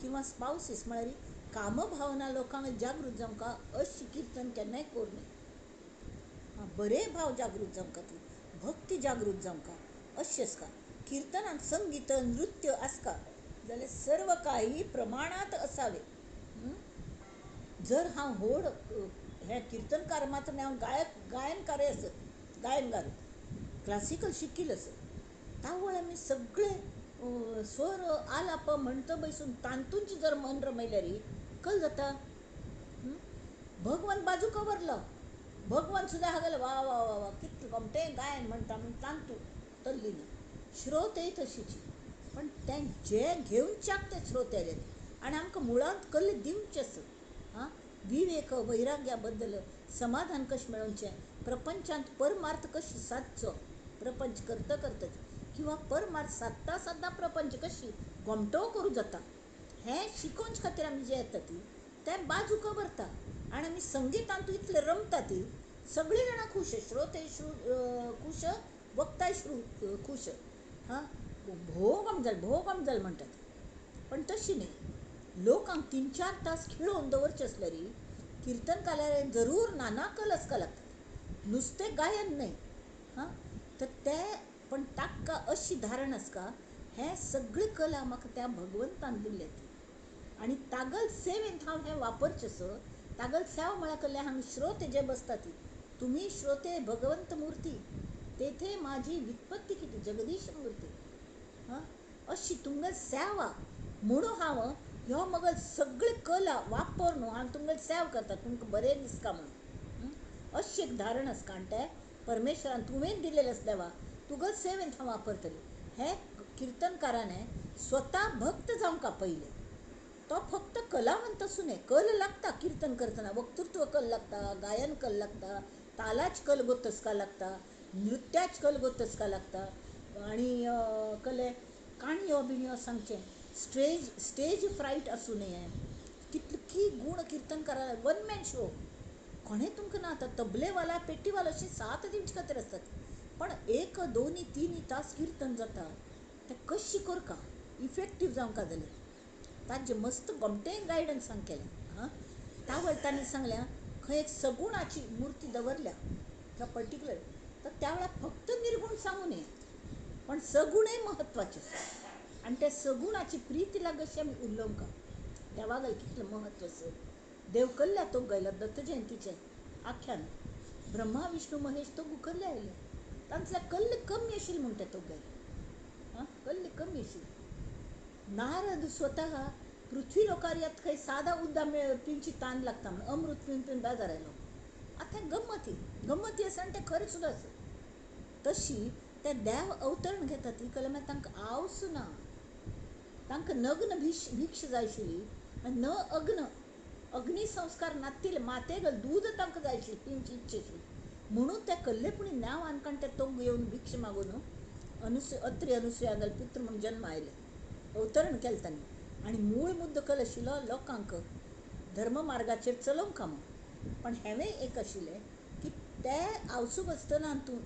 किंवा स्पाउसीस म्हळ्यार कामभावना लोकांक जागृत जावंक अशी कीर्तन केन्नाय कोर न्हय. बरे भाव जागृत जावंक ती भक्ती जागृत जावंक अशी आसका. कीर्तनांत संगीत नृत्य आसका जाल्यार सर्व काही प्रमाणात असावे. जर हांव व्हड हे कीर्तनकार मात्र न्ही, हांव गायनकार आसत, गायनकार क्लासिकल शिकिल्लो आसत तावळ आमी सगळे स्वर आलाप म्हणटा बैसून तांतूंची जर मन रमयल्यार कल जाता भगवान बाजूक व्हरलो, भगवान सुद्दां हागलो वा वा वा वा कितलें गमटें गायन म्हणटा म्हूण तांतू तल्लीन श्रोतय तशीची. पण तें जें घेवच्याक ते श्रोते आनी आमकां मुळांत कल्ले दिवचे आसत. विवेक वैराग्या बद्दल समाधान कशें मेळोवचें, प्रपंचांत परमार्थ कशी सादचो, प्रपंच करता किंवा परमार्थ सादता सादता प्रपंच कशी घोमटो करूं जाता हें शिकोवचे खातीर आमी जे येता ती तें बाजूक व्हरता आनी आमी संगितांत इतले रमता ती सगळीं जाणां खूश, श्रोते खूश, वक्ताय खूश. भोव गमजल म्हणटात. पण तशी न्ही, लोकांक 3-4 तास खिळोवन दवरचे आसल्यार कीर्तनकारांक जरूर नाना कल आसका लागतात, नुस्तें गायन न्हय. तर तें पण ताका अशी धारण आसका हें सगळी कला म्हाका त्या भगवंतान दिल्ले ती आनी तागल सेवेंत हांव हें वापरचें सो तागल सेवा म्हळ्यार कहलें हांगा श्रोते जे बसता ती तुम्ही श्रोते भगवंत मूर्ती तेथे माझी वित्पत्ती किती जगदीश मूर्ती अशी तुमगेल सेवा म्हणून हांव ह्यो मगल सगळे कला वापर न्हू हांव तुमगेल सेवा करता तुमकां बरें दिसता म्हणून अशी एक धारण आसता. आनी तें परमेश्वरान तुवें दिलेलें आसता देवा तुगेल सेवेंत हांव वापरतलें. हें कीर्तनकारान स्वता भक्त जावंक पयलें. तो फक्त कलावंत आसूं न्हय, कल लागता कीर्तन करतना, वक्तृत्व कल लागता, गायन कल लागता, तालाच कल गोतसका लागता, नृत्याच कल गोतसका लागता आनी कले काणयो बिणयो सांगचें, स्टेज फ्रायट आसूं नये. कितली गूण कीर्तनकारा वन मॅन शो कोणें तुमकां ना आतां तबलेवाला पेटीवाला अशी साथ दिवचे खातीर आसतात. पण 1, 2, 3 तास कीर्तन जाता तें कशी करका इफेक्टीव जावंक जालें ताजें मस्त गमटें गायडन्स केलें. त्या तांणी सांगलें खंय एक सगुणाची मुर्ती दवरल्या किंवा पर्टिक्युलर तर त्या वेळार फक्त निर्गुण सांगू नये पण सगुणय महत्वाचे आनी ते सगुणाची प्रीती लागशी आमी उलोवंक देवागेल कितलें महत्व आसा. देव कल्ल्या तो गायला दत्त जयंतीचे आख्यान ब्रह्मा विष्णू महेश तो गुकल्ले आयले तांतले कल्ले कमी आशिल्ले म्हणटा तो गाय कल्ले कमी आशिल्ले. नारद स्वता पृथ्वी लोकार येत खंय सादा उद्दा पिवची तान लागता म्हणून अमृत पिवन पिवन बेजार आयलो. आतां तें गम्मती आसा आनी तें खरें सुद्दां आसा. तशी ते देव अवतरण घेता ती कला मागीर तांकां आवस ना, तांकां नग्न भिक्ष जाय आशिल्ली न अग्नी संस्कार नातिले मातेगेल दूद तांकां जाय आशिल्लें पिवची इच्छा आशिल्ली म्हणून ते कल्लेपणी नांव आनकाण ते तोंग येवन भिक्ष मागून अत्री अनुसुयागेल पुत्र म्हणून जन्म आयले, अवतरण केलें तांणी. आनी मूळ मुद्दो कल आशिल्लो लोकांक धर्म मार्गाचेर चलोवंक म्हणून. पण हेंवूय एक आशिल्लें की ते आवसूंक आसतना तूं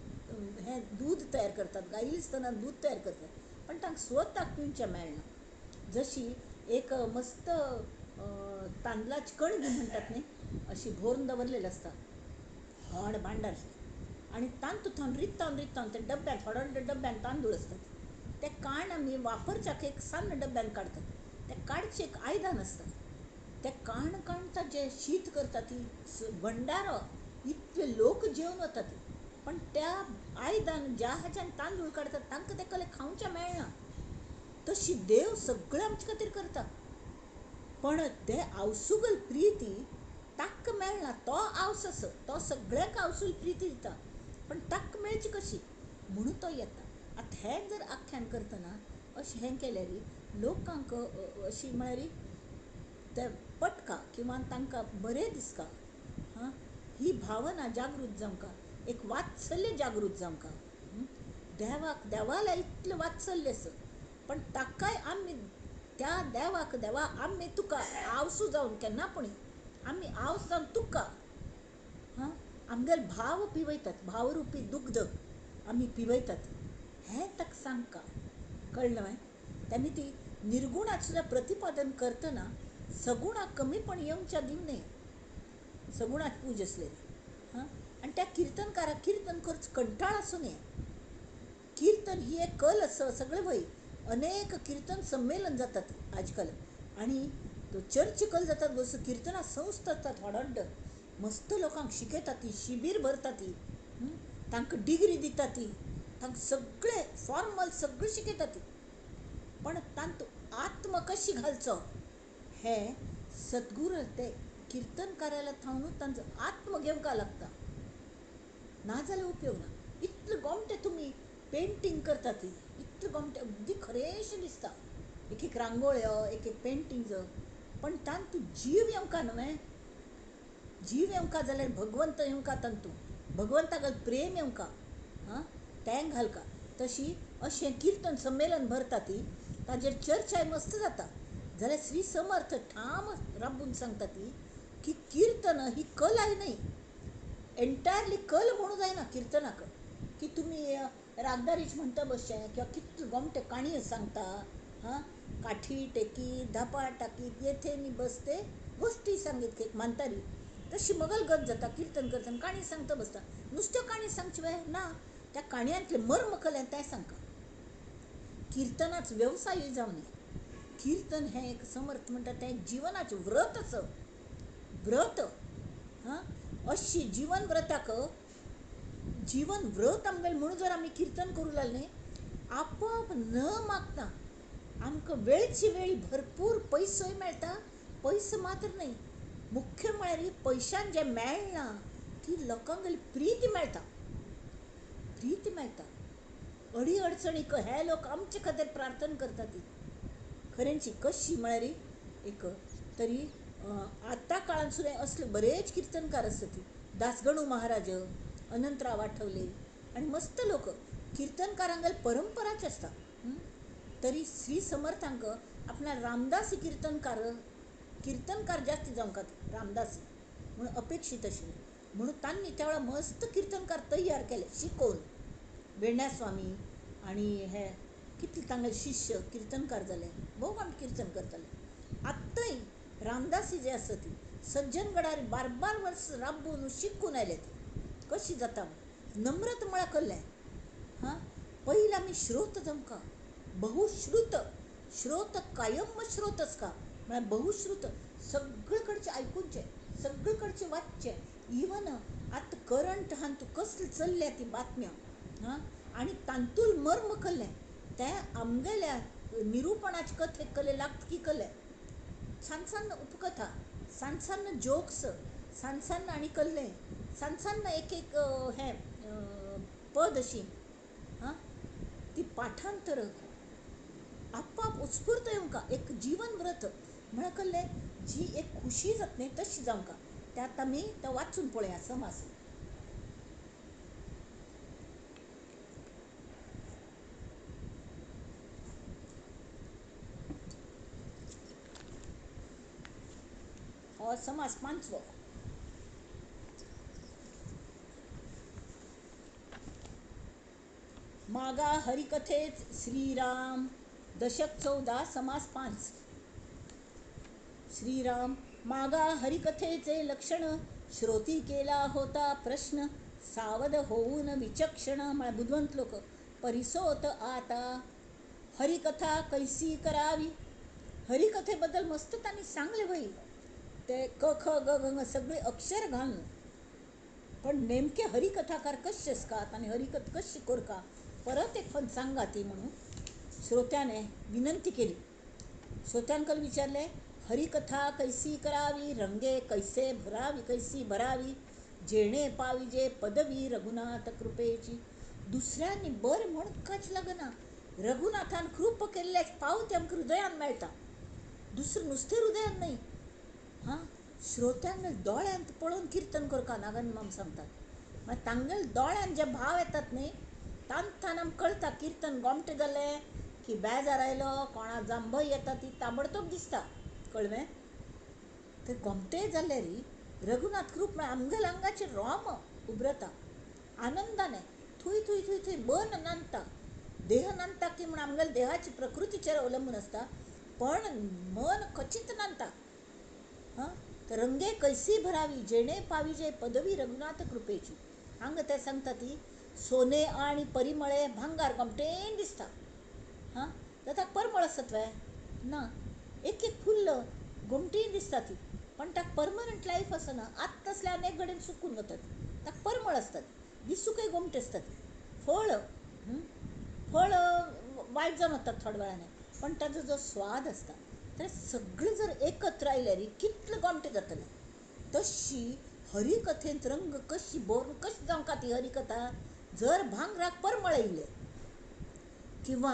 हें दूद तयार करतात गायील आसतना दूद तयार करतात पण तांकां स्वताक पिवचें मेळना. जशी एक मस्त तांदळाची कणगी म्हणटात न्ही, अशी भरून दवरलेली आसता व्हड भांडार, आनी तांतून रित्तावन रित्तावन ते डब्यांत व्हड डब्यांत तांदूळ आसतात, ते काण आमी वापरच्याक एक सन्न डब्यान काडटात. ते काडचें एक आयदन आसता, ते काण काणटा जे शीत करता ती भंडारो, इतले लोक जेवन वतात. पण त्या आयदन ज्या हाच्यान तांदूळ काडटात तांकां ते कले खावचें मेळना. तशी देव सगळें आमचे खातीर करता, पण ते आवसुगल प्रिती ताका मेळना. तो आवस तो सगळ्यांक आवसूल प्रिती दिता, पण ताका मेळची कशी म्हणून तो येता. आतां हें जर आख्यान करतना अशें हें केल्यार लोकांक अशी म्हळ्यार ते पटका किंवा तांकां बरें दिसता. ही भावना जागृत जावंका, एक वात्सल्य जागृत जावंका. देवाक देवाला इतलें वात्सल्य आसा, पण ताकाय आमी त्या देवाक देवा आमी तुका आवसू जावन केन्नापुणी आमी आवस जावन तुका आमगेले भाव पिवयतात, भावरुपी दुग्ध आमी पिवयतात. हें ताका सांगका कळ्ळें न्हय. तेमी ती निर्गुणाक सुद्दां प्रतिपादन करतना सगुणाक कमीपण येवच्या दिवने, सगुणाक पूज आसलेली. आनी त्या किर्तनकाराक किर्तन करच कंटाळ आसूं नये. किर्तन ही एक कल आसा सगळे वय. अनेक किर्तन संमेलन जातात आजकाल, आणि चर्च कल जातात, बस किर्तना संस्था जातात व्हड, मस्त लोकांक शिकयता ती, शिबीर भरता ती, तांकां डिग्री दिता ती, तांकां सगळे फॉर्मल सगळें शिकयता ती. पण तांतूं आत्म कशी घालचो हें सद्गुरू ते किर्तनकाराला थावनूच तांचो आत्म घेवंका लागता, नाजाल्यार उपयोग ना. इतले गोमटे तुमी पेंटींग करता ती, इतले गोमटे अगदी खरेंशें दिसता, एक एक रांगोळ्यो, एक एक पेंटींग, पण तांतूं जीव येवंका न्हय. जीव येवंका जाल्यार भगवंत येवंका, तांतूं भगवंतागेल प्रेम येवंका, तें घालका. तशी अशें किर्तन संमेलन भरता ती, ताजेर चर्चाय मस्त जाता. जाल्यार श्री समर्थ ठाम राबून सांगता ती की किर्तन ही कलाय न्हय, एंटायरली कल म्हणूं जायना किर्तनाक, की तुमी रागदारीच म्हणटा बसचें किंवा कितले गोमटे काणयो सांगता, काठी टेकीत धापा टाकीत येथे नी बसते गोष्टी सांगीत एक मानतारी, तशी मगलगत जाता किर्तन करतना. काणी सांगता बसता, नुसत्यो काणी सांगच्यो वे ना, त्या काणयांतले मर्म कलें तें सांगता. किर्तनाचो वेवसायूय जावं न्ही. किर्तन हें एक समर्थ म्हणटा तें एक जिवनाचें व्रत आसा, व्रत. अशी जीवन व्रताक जीवन व्रत आमगेलें म्हणून जर आमी किर्तन करूं लागले न्ही, आपोआप न मागता आमकां वेळची वेळी भरपूर पयसोय मेळटा. पयसो मात्र न्हय, मुख्य म्हळ्यार पयशान जें मेळना ती लोकांगेली प्रीती मेळटा, प्रीती मेळटा. अडी अडचणीक हे लोक आमचे खातीर प्रार्थना करता ती खरेंची कशी म्हळ्यार एक तरी आतां काळान सुद्दां असले बरेच किर्तनकार आसता ती, दासगणू महाराज, अनंतराव आठवले, आनी मस्त लोक किर्तनकारांगेली परंपराच आसता. तरी श्री समर्थांक आपणाक रामदासी किर्तनकार जास्ती जावंका रामदासी म्हणून अपेक्षीत आशिल्लें, म्हणून तांणी त्या वेळार मस्त किर्तनकार तयार केले शिकोवन. वेण्णा स्वामी आनी हे कितले तांगेले शिश्य किर्तनकार जाले, भोव आमी किर्तन करताले. आत्तांय रामदासी जी आसा ती सज्जनगडार बार वर्स राबून शिकून आयले ती कशी जाता नम्रत म्हळ्यार कहलें. पयलीं आमी श्रोत जावंका, बहुश्रुत, श्रोत कायम श्रोत आसका म्हळ्यार बहुश्रुत, सगळे कडचें आयकुचें, सगळे कडचें वाचचें. इवन आतां करंट हातूंत कसली चल्ल्या ती बातम्यो, आनी तांतूल मर्म कहलें तें आमगेल्या निरुपणाचे कथेक कले लागता की कहलें. सान सान उपकथा, सान सान जोक्स, सान सान आनी कहलें, सान सान एक एक हें पद अशी ती पाठांतर आपोआप उत्स्फूर्त येवंका. एक जीवन व्रत म्हळ्यार कहलें जी एक खुशी जाता न्ही तशी जावंका. त्यात आमी तें वाचून पळया समास. हो समास 5वो. मागा हरिकथेच श्रीराम, दशक 14 समास 5. श्रीराम मागा हरिकथेचे लक्षण, श्रोती केला होता प्रश्न, सावध होऊन विचक्षण. मला बुद्धिवंत लोक परिसोत आता, हरिकथा कैसी करावी. हरिकथेबद्दल मस्त त्यांनी सांगले भाई, ते क ख ग ग सगळे अक्षर घालून. पण नेमके हरिकथाकार कसे असतात आणि हरिकथ कशी कोरका, परत एक पण सांगा ती म्हणून श्रोत्याने विनंती केली. श्रोत्यांकडे विचारले, हरिकथा कैसी करावी, रंगे कैसे भरावी, कैसी भरावी, जेणे पाविजे पदवी रघुनाथ कृपेची. दुसऱ्यांनी बर म्हणून काच लागना, रघुनाथान कृप केल्ल्याच पावते आमक हृदयान मेळता, दुसरं नुसते हृदयान नाही. हां, श्रोत्यांना दोळ्यांत पळून कीर्तन करका नागन माम सांगतात. मग तांगेल दोळ्यान जे भाव येतात न्ही, तान आमकां कळटा कीर्तन गोमटे जाले की बेजार आयलो, कोणा जांभय येता ती ताबडतोब दिसता, कळ्ळें. ते गोमटे जाल्ले री रघुनाथ कृप म्हळ्यार आमगेल आंगाचेर रोम उबरता आनंदाने. थुय थुय थुय थुय मन नांदता, देह नांदता की म्हण आमगेल देहाची प्रकृतीचेर अवलंबून असता, पण मन खचित नांदता. हां, तर रंगे कैसी भरावी, जेणे पाविजे पदवी रघुनाथ कृपेची. हांगा ते सांगता ती सोने आणि परिमळे भांगार गोमटेन दिसता. हां, तर ताका परमळ आसत वे ना, एक एक फुल्ल गोमटीन दिसता ती, पण ताका परमनंट लायफ आसना. आत्ता तसले अनेक कडेन सुकून वतात, ताका परमळ आसतात, दिसूकय गोमटे आसतात. फळ फळ वायट जावन वतात थोड्या वेळाने, पण ताजो जो स्वाद आसता ते सगळे जर एकत्र आयले री कितले गोमटे जातले. तशी हरिकथेंत रंग कशी बोर कशी जावंका ती हरिकथा, जर भांगराक परमळ येयले किंवा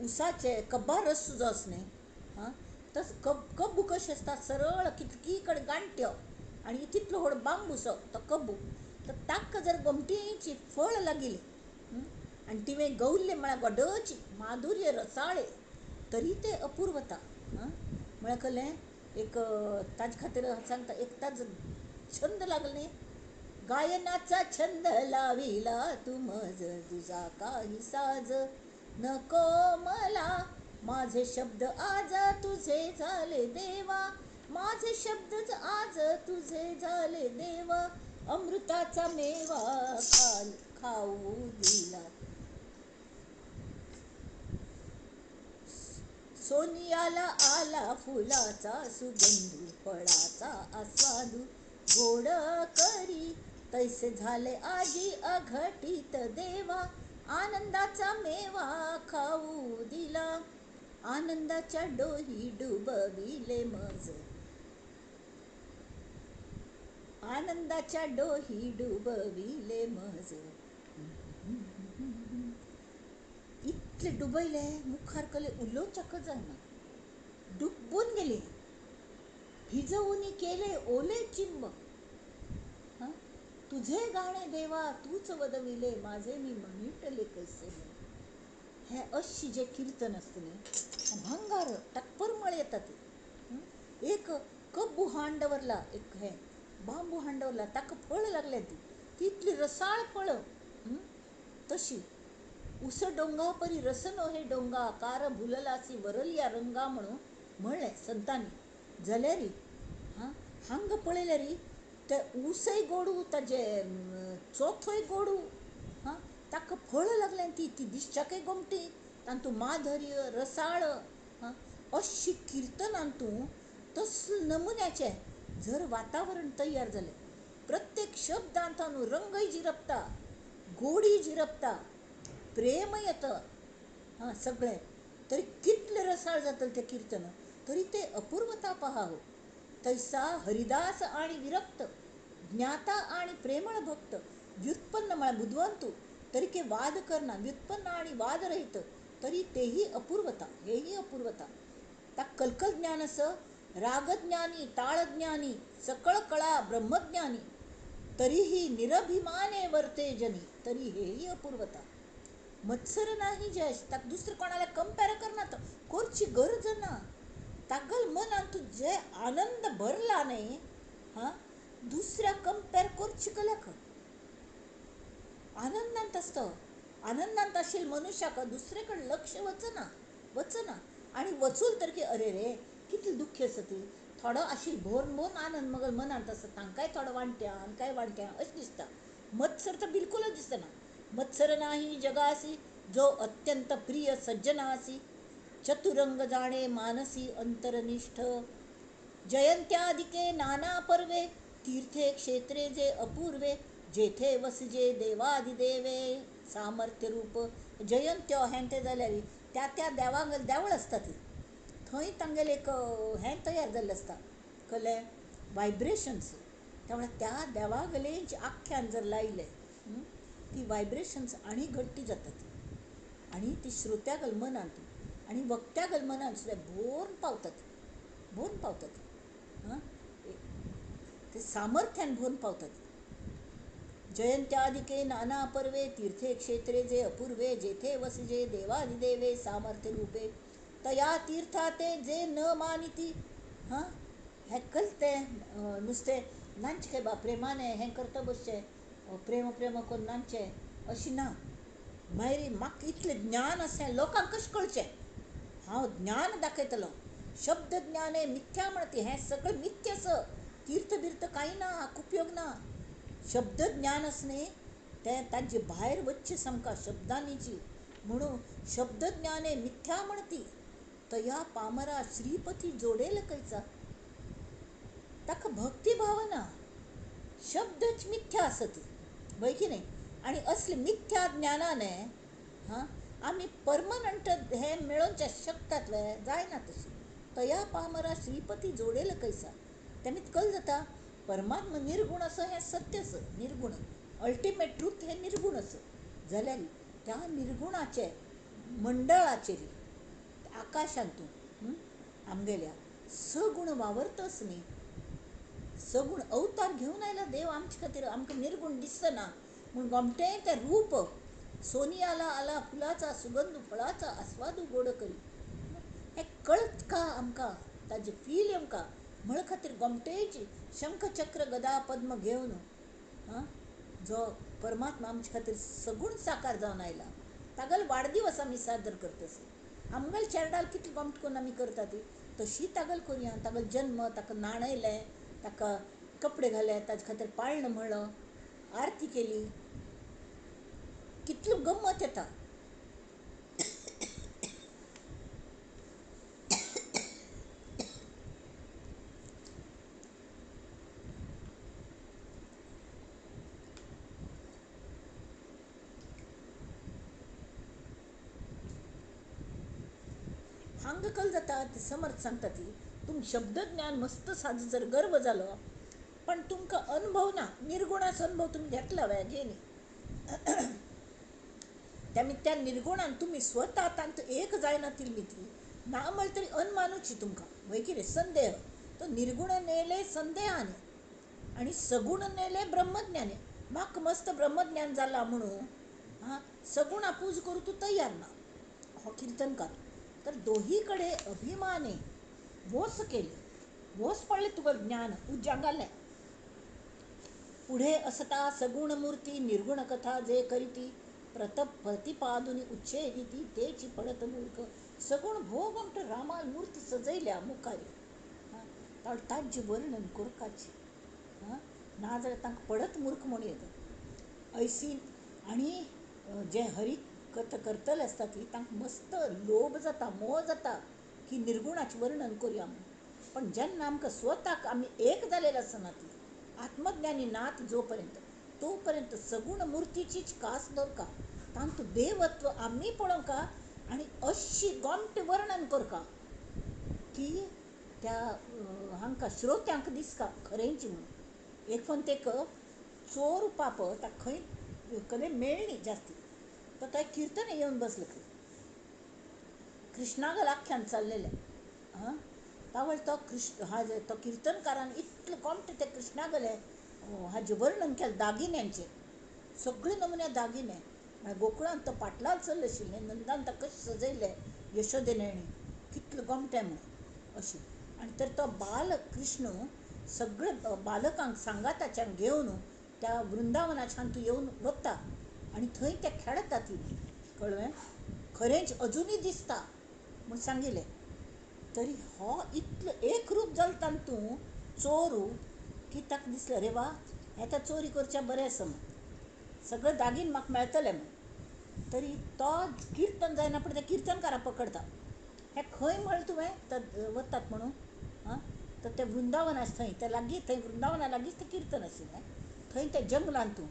उसाचे कब्बा रस जो आसा न्ही, हां, तस कब्बू कशे असता सरळ कितकी कडे गांठ्यो आणि तितलो व्हड बांबूसो तो कब्बू, तर ताका जर गोमटीची फळ लागिली आणि तिवे गौल्ले म्हळ्यार गोडची माधुर्य रसाळे, तरी ते अपूर्वता. हां, म्हळ्यार कळ्ळें. एक ताजे खातीर सांगता, एक ताज छंद लागला न्ही, गायनाचा छंद लाविला तू मज, तुझा काही साज नको मला, माझे शब्द आज तुझे झाले देवा, माझे शब्द आज तुझे झाले देवा, अमृताचा मेवा खाऊ दिला. सोनियाला आला फुलाचा सुगंधू, फळाचा आस्वादू गोड करी, तैसे झाले आजी अघटित देवा, आनंदाचा मेवा खाऊ दिला. आनंदाच्या डोही डुबविले मज, आनंदाच्या डोही डुबविले मज. इतले डुबयले मुखार कले उलोवचेक जायना, डुब्बून गेले, भिजवून केले ओले चिंब. हां, तुझे गाणे देवा तूच वदविले, माझे मी म्हणितले कैसे. हे अशी जे कीर्तन असतं न्ही, भांगार ताका परमळ येता ती. एक कब्बू हांडवरला, एक हे बांबू हांडवरला, ताका फळ लागले ती तितली रसाळ फळ. तशी उस डोंगा परी रसनो हे डोंगा, कार भुललासी वरलिया रंगा म्हणून म्हणले संतांनी. जाल्यार हां, हांगा पळयले री ते ऊसय गोडू, ताजे चोथोय गोडू. हां, ताका फळ लागले ती ती दिसच्याकय गोमटी, तांतू माधुर्य रसाळ. हां, अशी कीर्तनांतू तसले नमुन्याचे जर वातावरण तयार जालें, प्रत्येक शब्दांतानू रंगय जिरपता, गोडी जिरपता, प्रेम येतं. हां, सगळें तरी कितले रसाळ जातले ते कीर्तन, तरी ते अपूर्वता पहा हो. तैसा हरिदास आणि विरक्त, ज्ञाता आणि प्रेमळ भक्त, व्युत्पन्न म्हळ्यार बुद्धवंतू तरी के वाद करना, व्युत्पन्न आणि वादरहित तरी तेही अपूर्वता, हेही अपूर्वता. ताक कलकल ज्ञान असं, रागज्ञानी ताळज्ञानी सकळ कळा ब्रह्मज्ञानी, तरीही निरभिमाने वर्ते जनी, तरी हेही अपूर्वता. मत्सर नाही जश, ताक दुसरं कोणाला कंपेर करना करची गरज ना. तागल मनात जे आनंद भरला नाही, हां, दुसऱ्या कंपेर करची कल्याक आनंदांत असतं. आनंदात आशील मनुष्याक दुसरेकडे लक्ष वचना आणि वचूल तर की अरे रे कितली दुःखी असती थोडं आशील भोन भोन आनंद मग मनात असं तांकांय थोडं वांट्या आणि काय वांट्या अशें दिसता. मत्सर तर बिलकुलच दिसना. मत्सर नाही जगासी जो अत्यंत प्रिय सज्जनासी चतुरंग जाणे मानसी अंतरनिष्ठ जयंत्यादिके नाना पर्वे तीर्थे क्षेत्रे जे अपूर्वे जेथे वसजे देवादिदेवे सामर्थ्य रूप जयंत्यो हें ते जाल्यार त्या देवागेल देवळ आसता ती थंय तांगेले एक हें तयार जाल्लें आसता कळ्ळें वायब्रेशन्स त्यामुळे त्या देवागेलेंच आख्यान जर लायलें ती वायब्रेशन्स आनी घट्टी जातात आणि ती श्रोत्यागेल मनांत आणि वक्त्यागेल मनांत सुद्दां भोवन पावतात हां ते सामर्थ्यान भोवन पावतात. जयंत्यादिके नाना पर्वे तीर्थे क्षेत्रे जे अपूर्वे जेथे वसजे देवादिदेवे सामर्थ्य रूपे तया तीर्थाते जे न मानिती हां हें कळतें नुस्तें नांचकें बा प्रेमाने हें करता बसचें प्रेम प्रेम करून नांदचें अशी ना. मायरी म्हाका इतलें ज्ञान आसा लोकांक कशें कळचें हांव ज्ञान दाखयतलो शब्द ज्ञाने मिथ्या म्हणती हें सगळें मिथ्य आसा तीर्थ बिर्थ कांय ना हाका उपयोग ना. शब्द ज्ञान असणे ते तांचे भायर वच्चे सामका शब्दांनीची म्हणून शब्द ज्ञाने मिथ्या म्हणती तया पामरा श्रीपती जोडेल कैचा ताका भक्ती भावना शब्दच मिथ्या असती वय की नाही. आणि असले मिथ्या ज्ञानाने हां आम्ही परमनंट हे मिळवचे शकतात वे जायना तशी तया पामरा श्रीपती जोडेल कैसा तेमीत कळ जाता परमात्मा निर्गुण असं हे सत्य असं निर्गुण अल्टिमेट ट्रूथ हे निर्गुण असं जाल्यार त्या निर्गुणाचे मंडळाचेर आकाशांतून आमगेल्या सगुण वावरतस न्ही सगुण अवतार घेवन आयला देव आमचे खातीर आमकां निर्गुण दिसना म्हूण गोमटें तें रूप सोनी आला फुलाचा सुगंध फळाचा आस्वादू गोड करी हें कळत का आमकां ताजें फील येवंका म्हळ खातीर गोमटेची शंख चक्र गदा पद्म घेवन हां जो परमात्मा आमचे खातीर सगूण साकार जावन आयला तागेलो वाडदिवस आमी सादर करतस. आमगेले चेरडाल कितली गोमट करून आमी करता ती तशी तागेलो करुया तागेलो जल्म ताका न्हाणयलें ताका कपडे घाले ताजे खातीर पाळणो म्हणलो आरती केली कितलो गंमत येता. हांगा कल जाता ते समर्थ सांगता ती तुम शब्दज्ञान मस्त साज जर गर्व जालो पण तुमकां अनुभव ना निर्गुणाचो अनुभव तुम्ही घेतला वे घेनी त्या निर्गुणान तुम्ही स्वता तांत एक जायना ती ना म्हळ तरी अनमानूची तुमकां वय कितें संदेह तो निर्गुण नेले संदेहाने आणि सगुण नेले ब्रह्मज्ञाने म्हाका मस्त ब्रह्मज्ञान जाला म्हणून हां सगुण आपूज करू तू तयार ना हो कीर्तनकार तर दोही कडे अभिमाने वोस केले वोस पडले तुका ज्ञान उज्जागाले पुढे असता सगुण मूर्ती निर्गुण कथा जे करीती प्रतिपादुनी उच्छेदिती तेची पडत मूर्ख सगुण भोगमट रामाल मूर्ती सजयल्या मुखारी हां तांचे वर्णन करपाची हां ना जाल्यार तांकां पडत मूर्ख म्हणून येता ऐसी आणि जे हरी कथा करतले आसता ती तांकां मस्त लोभ जाता मोह जाता की निर्गुणाचें वर्णन करुया म्हणून पण जेन्ना आमकां स्वताक आमी एक जालेले आसना ती आत्मज्ञानी नात जो पर्यंत तो पर्यंत सगुण मूर्तीचीच कास दवरका तांत देवत्व आमी पळोवका आणि अशी गोमटे वर्णन करका की त्या हांकां श्रोत्यांक दिसका खरेंची म्हणून एक पण ते चोर पाप ताका खंय कदें मेळ्ळी जास्ती तो थंय कीर्तन येवन बसलो कृष्णागल आख्यान चाललेलें हां तावळ तो तो कीर्तनकारान इतलें गोमटे ते कृष्णागले हाजे वर्णन केलें दागिन्यांचें सगळे नमुने दागिने गोकुळांत तो पाटलाल चल्ले आशिल्लें नंदान ताका कशें सजयलें यशोदेनेणी कितलें गोमटें म्हणून अशें आनी तर तो बाल कृष्ण सगळे बालकांक सांगाताच्यान घेवन त्या वृंदावनाच्यान तूं येवन वता आनी थंय ते खेळटा ती कळ्ळें खरेंच अजुनूय दिसता म्हूण सांगिल्लें. तरी हो इतलो एक रूप जालता न्ही तूं चोरू की ताका दिसलें रे वा हें तर चोरी करचें बरें आसा म्हूण सगळें दागीन म्हाका मेळटले म्हूण. तरी तो किर्तन जायना पूण ते किर्तनकारां पकडता. हें खंय म्हळें तुवें वतात म्हणून आं तर तें वृंदावन आसा थंय लागीं थंय वृंदावना लागींच तें किर्तन आशिल्लें. थंय तें जंगलान तूं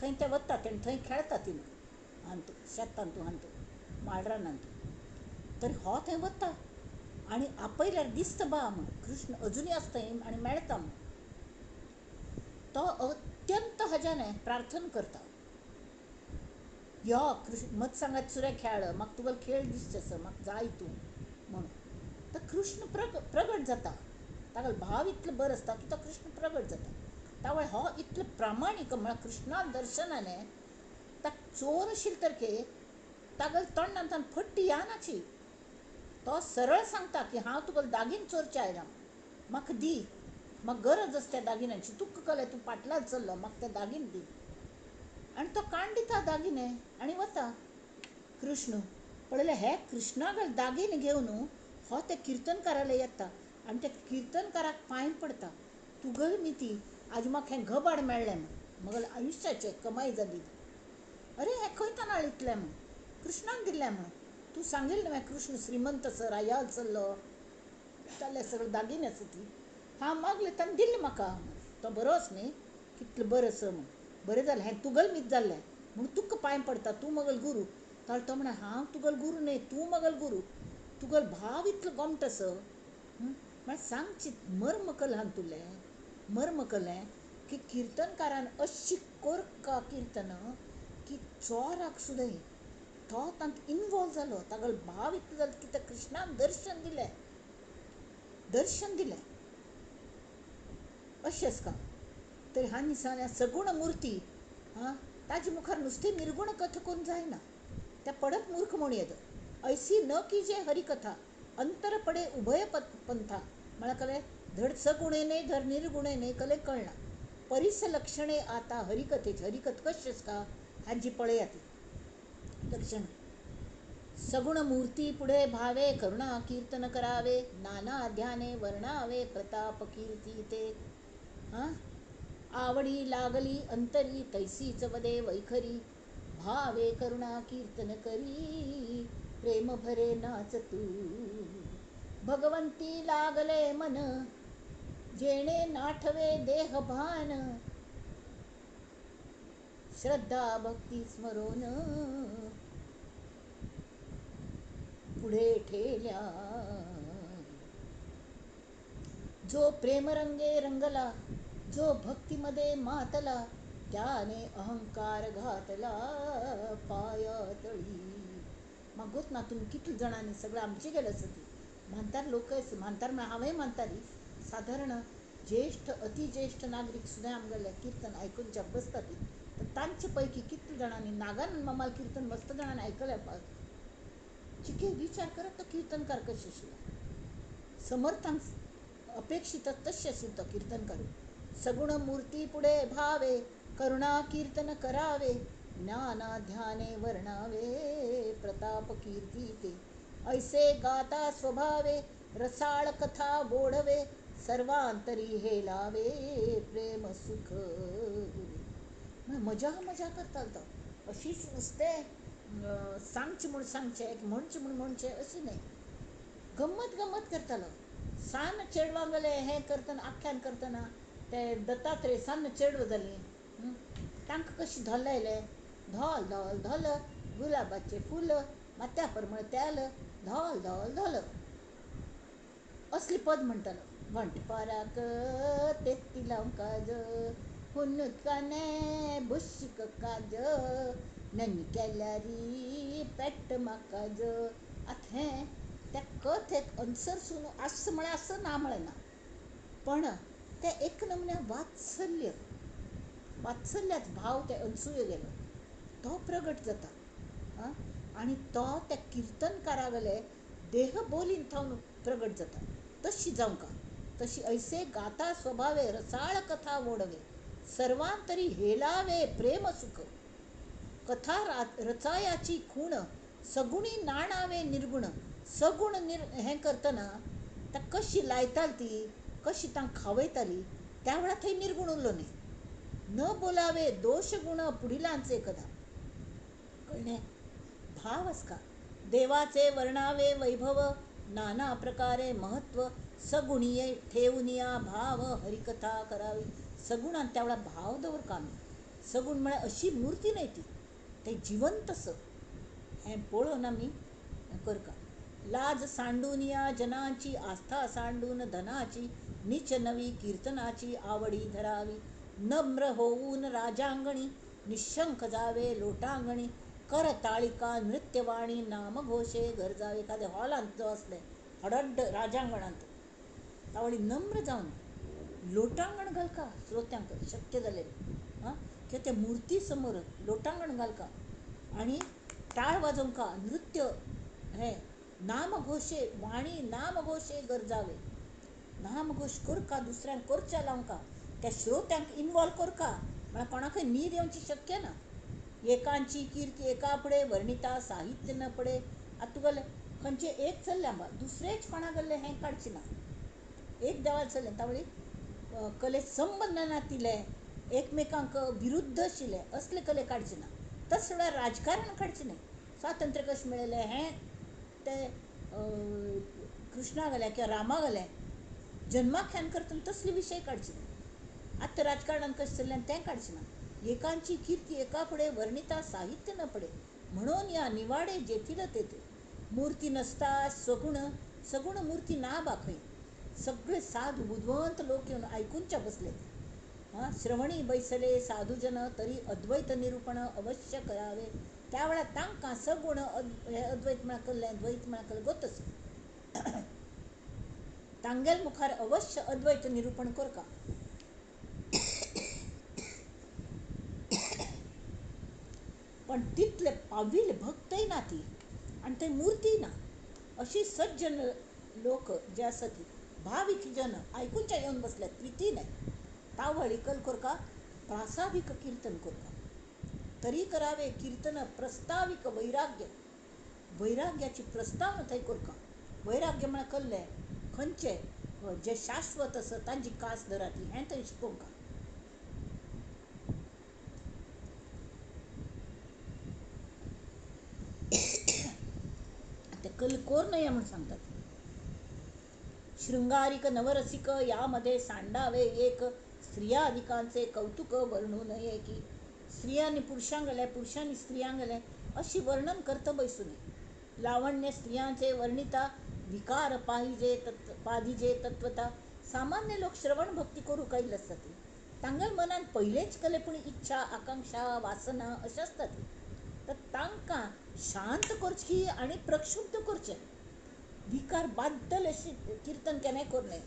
थंय ते वतात आनी थंय खेळटा ती हांतू शेतान तूं हांतू माळरानान तूं. तरी हो थंय वता आनी आपयल्यार दिसता बा म्हूण कृष्ण अजुनूय आसता थंय आनी मेळटा म्हूण. तो अत्यंत हाज्यान प्रार्थना करता यो कृष्ण मत सांगात सुरे खेळ म्हाका तुगेलो खेळ दिसचें म्हाका जाय तूं म्हणून. तर कृष्ण प्रगट जाता तागेलो भाव इतलो बरो आसता की तो कृष्ण प्रगट जाता. तावळ हो इतलो प्रामाणीक म्हळ्यार कृष्णा दर्शनान ताका चोर आशिल्लो तरके तागेले तोंडांतल्यान फट्टी येनाची. तो सरळ सांगता की हांव तुगेलो दागीन चोरचें आयला म्हाका दी म्हाका गरज आसा त्या दागिन्यांची तुका कळ्ळें तूं फाटल्यान चल्लो म्हाका ते दागीन दी. आनी तो काण दिता दागिने आनी वता. कृष्ण पळयलें हे कृष्णागेले दागिने घेवन हो त्या किर्तनकाराले येता आनी त्या किर्तनकाराक पांय पडटा तुगेली मिती आज म्हाका हें घबाड मेळ्ळें म्हूण म्हगेलें आयुश्याचें कमाई जाली. अरे हें खंय तान हाडिल्लें म्हूण कृष्णान दिल्लें म्हूण. तूं सांगिल्लें न्हय कृष्ण श्रीमंत आसा रायाल चल्लो जाल्यार सगळे दागिने आसा ती हांव मागलें ताणें दिल्लें म्हाका. तो बरो आसा न्ही कितलो बरो आसा म्हूण बरें जालें हें तुगेलें मीत जाल्लें म्हूण तुका पांय पडटा तूं म्हगेलो गुरू. जाल्यार तो म्हणा हांव तुगेलो गुरू न्हय तूं म्हगेलो गुरू तुगेलो भाव इतलो गोमटो आसा म्हळ्यार सांगची मर्म कळ्ळें तुलें मर्म कळ्ळें की किर्तनकारान अशी कोरता किर्तन की चोराक सुद्दां तो तांकां इनवॉल्व जालो तागेलो भाव इतलो जालो की त्या कृष्णान दर्शन दिलें अशें आसता. तरी हांवें सांगलें सगूण मुर्ती ताजे मुखार नुस्तें निर्गुण कथा करून जायना त्या पडत मूर्ख म्हूण येद ऐसी न कीजे हरिकथा अंतर पडे उभय पंथा म्हळ्यार कळ्ळें धड सगुणे न्हय धड निर्गुणे न्हय कळ्ळें कळना परिस लक्षणे आता हरिकथेची हरिकथ कशी आसता हाजी पळयात लक्षण. सगुण मूर्ती पुढे भावे करुणा कीर्तन करावे नाना ध्याने वर्णावे प्रताप कीर्ती ते आवडी लागली अंतरी तैसीच वदे वैखरी भावे करुणा कीर्तन करी प्रेम भरे नाच तू भगवंती लागले मन जेणे नाठवे देह भान श्रद्धा भक्ती स्मरोन पुढे ठेल्या. जो प्रेम रंगे रंगला जो भक्तीमध्ये मातला त्याने अहंकार घातला पायातळी. म्हाका गोत ना तुम्ही कितले जाणांनी सगळं आमची गेले आसा ती म्हणटार लोक म्हणटार हांवें म्हणटाली सादारण ज्येश्ठ अतिज्येश्ठ नागरीक सुद्दां आमगेलें किर्तन आयकूनच्याक बसता ती तर तांचे पैकी कितले जाणांनी नागानंद मामाल किर्तन मस्त जाणांनी आयकलें चिके विचार करत तो किर्तनकार कशें आशिल्लो समर्थांक अपेक्षित तशें आशिल्लो तो कीर्तनकार. सगुण मूर्ती पुढे भावे करुणा कीर्तन करावे ज्ञाना ध्याने वर्णावे प्रताप कीर्ती ते ऐसे गाता स्वभावे रसाळ कथा बोढवे सर्वांतरी हेलावे प्रेम सुख. मजा करतालो तो अशीच नुस्तें सांगचें म्हूण सांगचें म्हणचें म्हूण म्हणचें अशें न्हय गंमत करतालो. सान चेडवां गेलें हें करतना आख्यान करतना ते दत्तात्रेय सान चेडवां जालीं तांकां कशीं धोल आयलें धोल धोल धोल गुलाबाचें फूल माथ्या परमळ तेल धोल धोल धोल असली पद म्हणटालो. घंटपाराक तेत्ती लावंक काज हुनकाने बुशीक काज नन्नी केल्यारी पेट्ट म्हाकाज. आतां हें त्या कथेक अनुसरून आस म्हळ्यार आस ना म्हळें ना पण ते एक नमूने वात्सल्यात भाव ते अनसूय गेलो तो प्रगट जाता आनी तो त्या किर्तनकारागेले देह बोलीन थावन प्रगट जाता. तशी जावंका तशी ऐसे गाता स्वभावे रसाळ कथा ओढवे सर्वांतरी हेलावे प्रेम सुख. कथा रचायाची खूण सगुणी नाणावे निर्गुण सगुण हें करतना ता कशी लायताली ती कशी तांकां खावयताली त्या वेळार थंय निर्गुण उरलो न्ही. न बोलावे दोष गुण पुढिलांचे कदा कळ्ळें. भाव आसका देवाचे वर्णावे वैभव नाना प्रकारे महत्व सगुणीये ठेवनिया भाव हरिकथा करावी. सगुणान त्या वेळार भाव दवरका आमी. सगुण म्हळ्यार अशी मुर्ती न्हय ती ते जिवंत हें पळोवन आमी करका. लाज सांडून या जनाची आस्था सांडून धनाची नीच नवी कीर्तनाची आवडी धरावी. नम्र होऊन राजांगणी निशंक जावे लोटांगणी करताळिका नृत्यवाणी नामघोषे गरजावे. एखाद्या हॉलांत जो असले हडड्ड राजांगणांत तावळी नम्र जावन लोटांगण घालका श्रोत्यांक शक्य जालें हां किंवा त्या मुर्ती समोर लोटांगण घालका आनी टाळ वाजोवका नृत्य हें नामघोशे वाणी नामघोशे गरजावे. नामघोश करका दुसऱ्यांक करचें लावका त्या श्रोत्यांक इनवॉल्व करका म्हळ्यार कोणाकय न्हीद येवची शक्य ना. एकांची कीर्ती एका फुडें वर्णिता साहित्य न पडे. आतां तुगेलें खंयचें एक चल्लें आंबा दुसरेंच कोणा गेल्लें हें काडचें ना. एक देवाल चल्लें तावळी कले संबंद नातिले एकमेकांक विरुद्ध आशिल्ले असले कले काडचे ना. तस वेळार राजकारण काडचें न्ही. स्वातंत्र्य कशें मेळयलें हें ते कृष्णा गेलें किंवा रामा गेलें जन्माख्यान करतना तसले विशय काडचे ना. आतां राजकारणान कशें चल्लें तें काडचें ना. एकांची कीर्ती एका फुडें वर्णिता साहित्य न पडे म्हणून या निवाडे जेथील तेथे मूर्ती नसता सगुण सगुण मूर्ती ना बाखय. सगळे साधू बुद्धवंत लोक येऊन ऐकूनच्या बसले. हां श्रवणी बैसले साधूजन तरी अद्वैत निरूपण अवश्य करावे. त्या वेळार तांकां सगुण अद्वैत म्हळ्यार कहलें द्वैत म्हळ्यार कहलें गोतच तांगेल मुखार अवश्य अद्वैत निरूपण करका. पण तितले पाविल भक्तय ना ती आनी थंय मुर्ती ना. अशी सज्जन लोक जे आसा ती भाविक जन आयकूनच्या येवन बसल्यात प्रिती न्हय. तावळी कल करका प्रासादिक कीर्तन करका. तरी करावे कीर्तन प्रस्ताविक वैराग्य वैराग्याची प्रस्तावना थंय करका. वैराग्य म्हळ्यार कहलें खंयचें जे शाश्वत आसा तांची कास धरा ती हें थंय शिकोवंका. ते कल कोर नये म्हणून सांगतात. शृंगारिक नवरसिक यामध्ये सांडावे एक स्त्रियाधिकांचे कौतुक वर्णू नये की. स्त्रियांनी पुरुषांक गेले पुरुषांनी स्त्रियांक गेले अशी वर्णन करता बैसू नये. लावण्य स्त्रियांचे वर्णिता विकार पाहिजे तत्वता. सामान्य लोक श्रवण भक्ती करू काही असतात तांगेल मनान पयलेच कले पूण इच्छा आकांक्षा वासना अशें आसतात तर तांकां शांत करची आनी प्रक्षुब्ध करचें. विकार बाद्दल अशी कीर्तन केन्नाय करूं नये.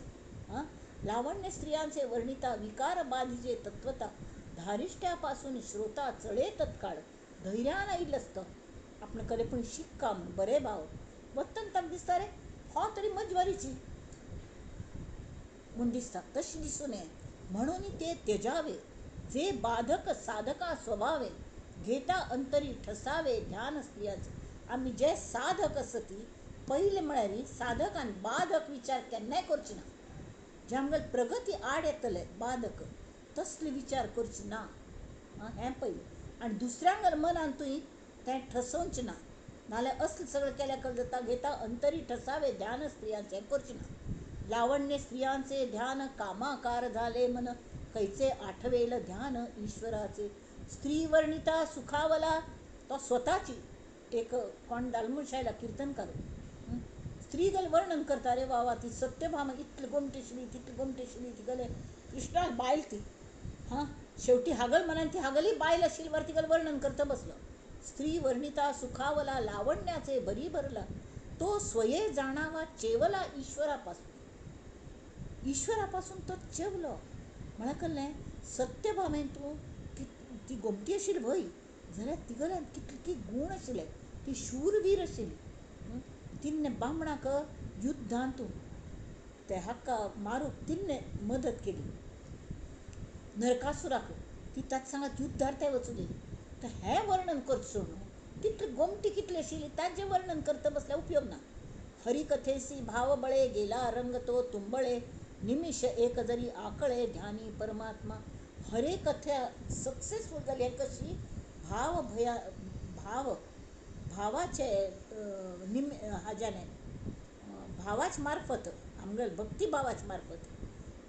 हां लावण्य स्त्रियांचे वर्णिता विकार बाधिजे तत्वता धारिष्ट्यापासून श्रोता चळे तत्काळ धैर्यान आयिल्लो आसता. आपण कले पूण शिक्का म्हूण बरे भाव वत्तन ताका दिसता रे हो तरी मजवारीची म्हूण दिसता तशी दिसूं नये. म्हणून ते त्यजावे जे बाधक साधका स्वभावे घेता अंतरी ठसावे ध्यान स्त्रियांचे. आमी जे साधक आसा ती पयले म्हळ्यार साधक आनी बाधक विचार केन्नाय करचे ना. जे आमगेले प्रगती आड येतले बाधक तसले विचार करचे ना. हें पयलें आनी दुसऱ्यांगेर मनान तुवें तें ठसोवचें ना. नाल्यार असलें सगळें केल्या कर जाता घेता अंतरी ठसावे ध्यान स्त्रियांचे हें करचें ना. लावण्य स्त्रियांचे ध्यान कामाकार झाले मन खैचे आठवेल ध्यान ईश्वराचे. स्त्री वर्णिता सुखावला तो स्वताची एक कोण दालमुशायला कीर्तनकार स्त्री गल वर्णन करता रे वा ती सत्यभामा इतली गोमटी आशिल्ली तितली गोमटी आशिल्ली ती गले कृष्णा बायल ती हां शेवटी हागल म्हणान ती हागली बायल आशिल्ली वर तिगल वर्णन करता बसलो. स्त्री वर्णिता सुखावला लावण्याचे बरी भरला तो स्वये जाणावा चेवला ईश्वरापासून तो चेवलो. म्हळ्यार कहलें सत्यभामेन तूं ती गोमटी आशिल्ली भंय जाल्यार तिगेल्यान कितले गूण आशिल्ले. ती शूरवीर आशिल्ली. तिन्ने बामणाक युद्धांत ते हाका मारूक तिन्ने मदत केली. नरकासुराक ती ताचे सांगात युद्धार ते वचूं दी तर हें वर्णन करता सोडून कितले गोमटी कितले आशिल्ली ताजें वर्णन करता बसल्यार उपयोग ना. हरिकथेसी भाव बळे गेला रंग तो तुंबळे निमिष एक जरी आकळे ध्यानी परमात्मा. हरे कथा सक्सेसफूल जाली कशी भाव भावाचे हाज्याने भावाच मार्फत आमगे भक्ती भावाच मार्फत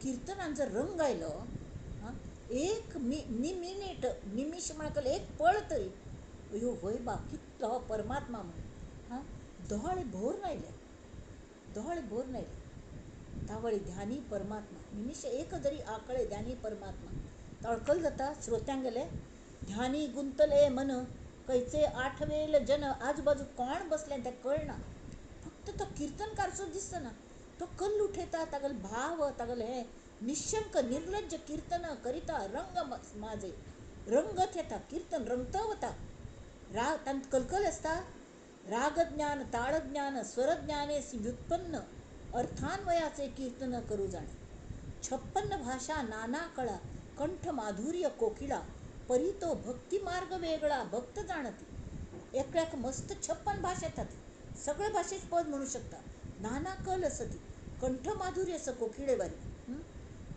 किर्तनान जर रंग आयलो एक मिनिट निमिष म्हणकल एक पळ तरी अयो वय बा कितलो हो परमात्मा म्हणून दोळे भोर नायले तावळी ध्यानी परमात्मा निमिष एक जरी आकळे ध्यानी परमात्मा. तळकल जाता श्रोत्यांगेले ध्यानी गुंतले मन कैचे आठवेल जन आजूबाजू कोण बसले ते कळना फक्त तो कीर्तनकारचो दिसना तो कल्ल उठयता तागेल भाव तागेल हे निशंक निर्लज्ज कीर्तन करिता रंग माझे रंगत येता कीर्तन रंगत वता तांत कलकल आसता रागज्ञान ताळज्ञान स्वरज्ञानेसी व्युत्पन्न अर्थान्वयाचे कीर्तन करू जाणे 56 भाषा नाना कळा कंठ माधुर्य कोकिळा परी तो भक्ती मार्ग वेगळा भक्त जाणती. एक मस्त 56 भाषा येतात सगळे भाषेच पद म्हणू शकता नाना कल असती कंठ माधुर्य असं कोकिळेवारी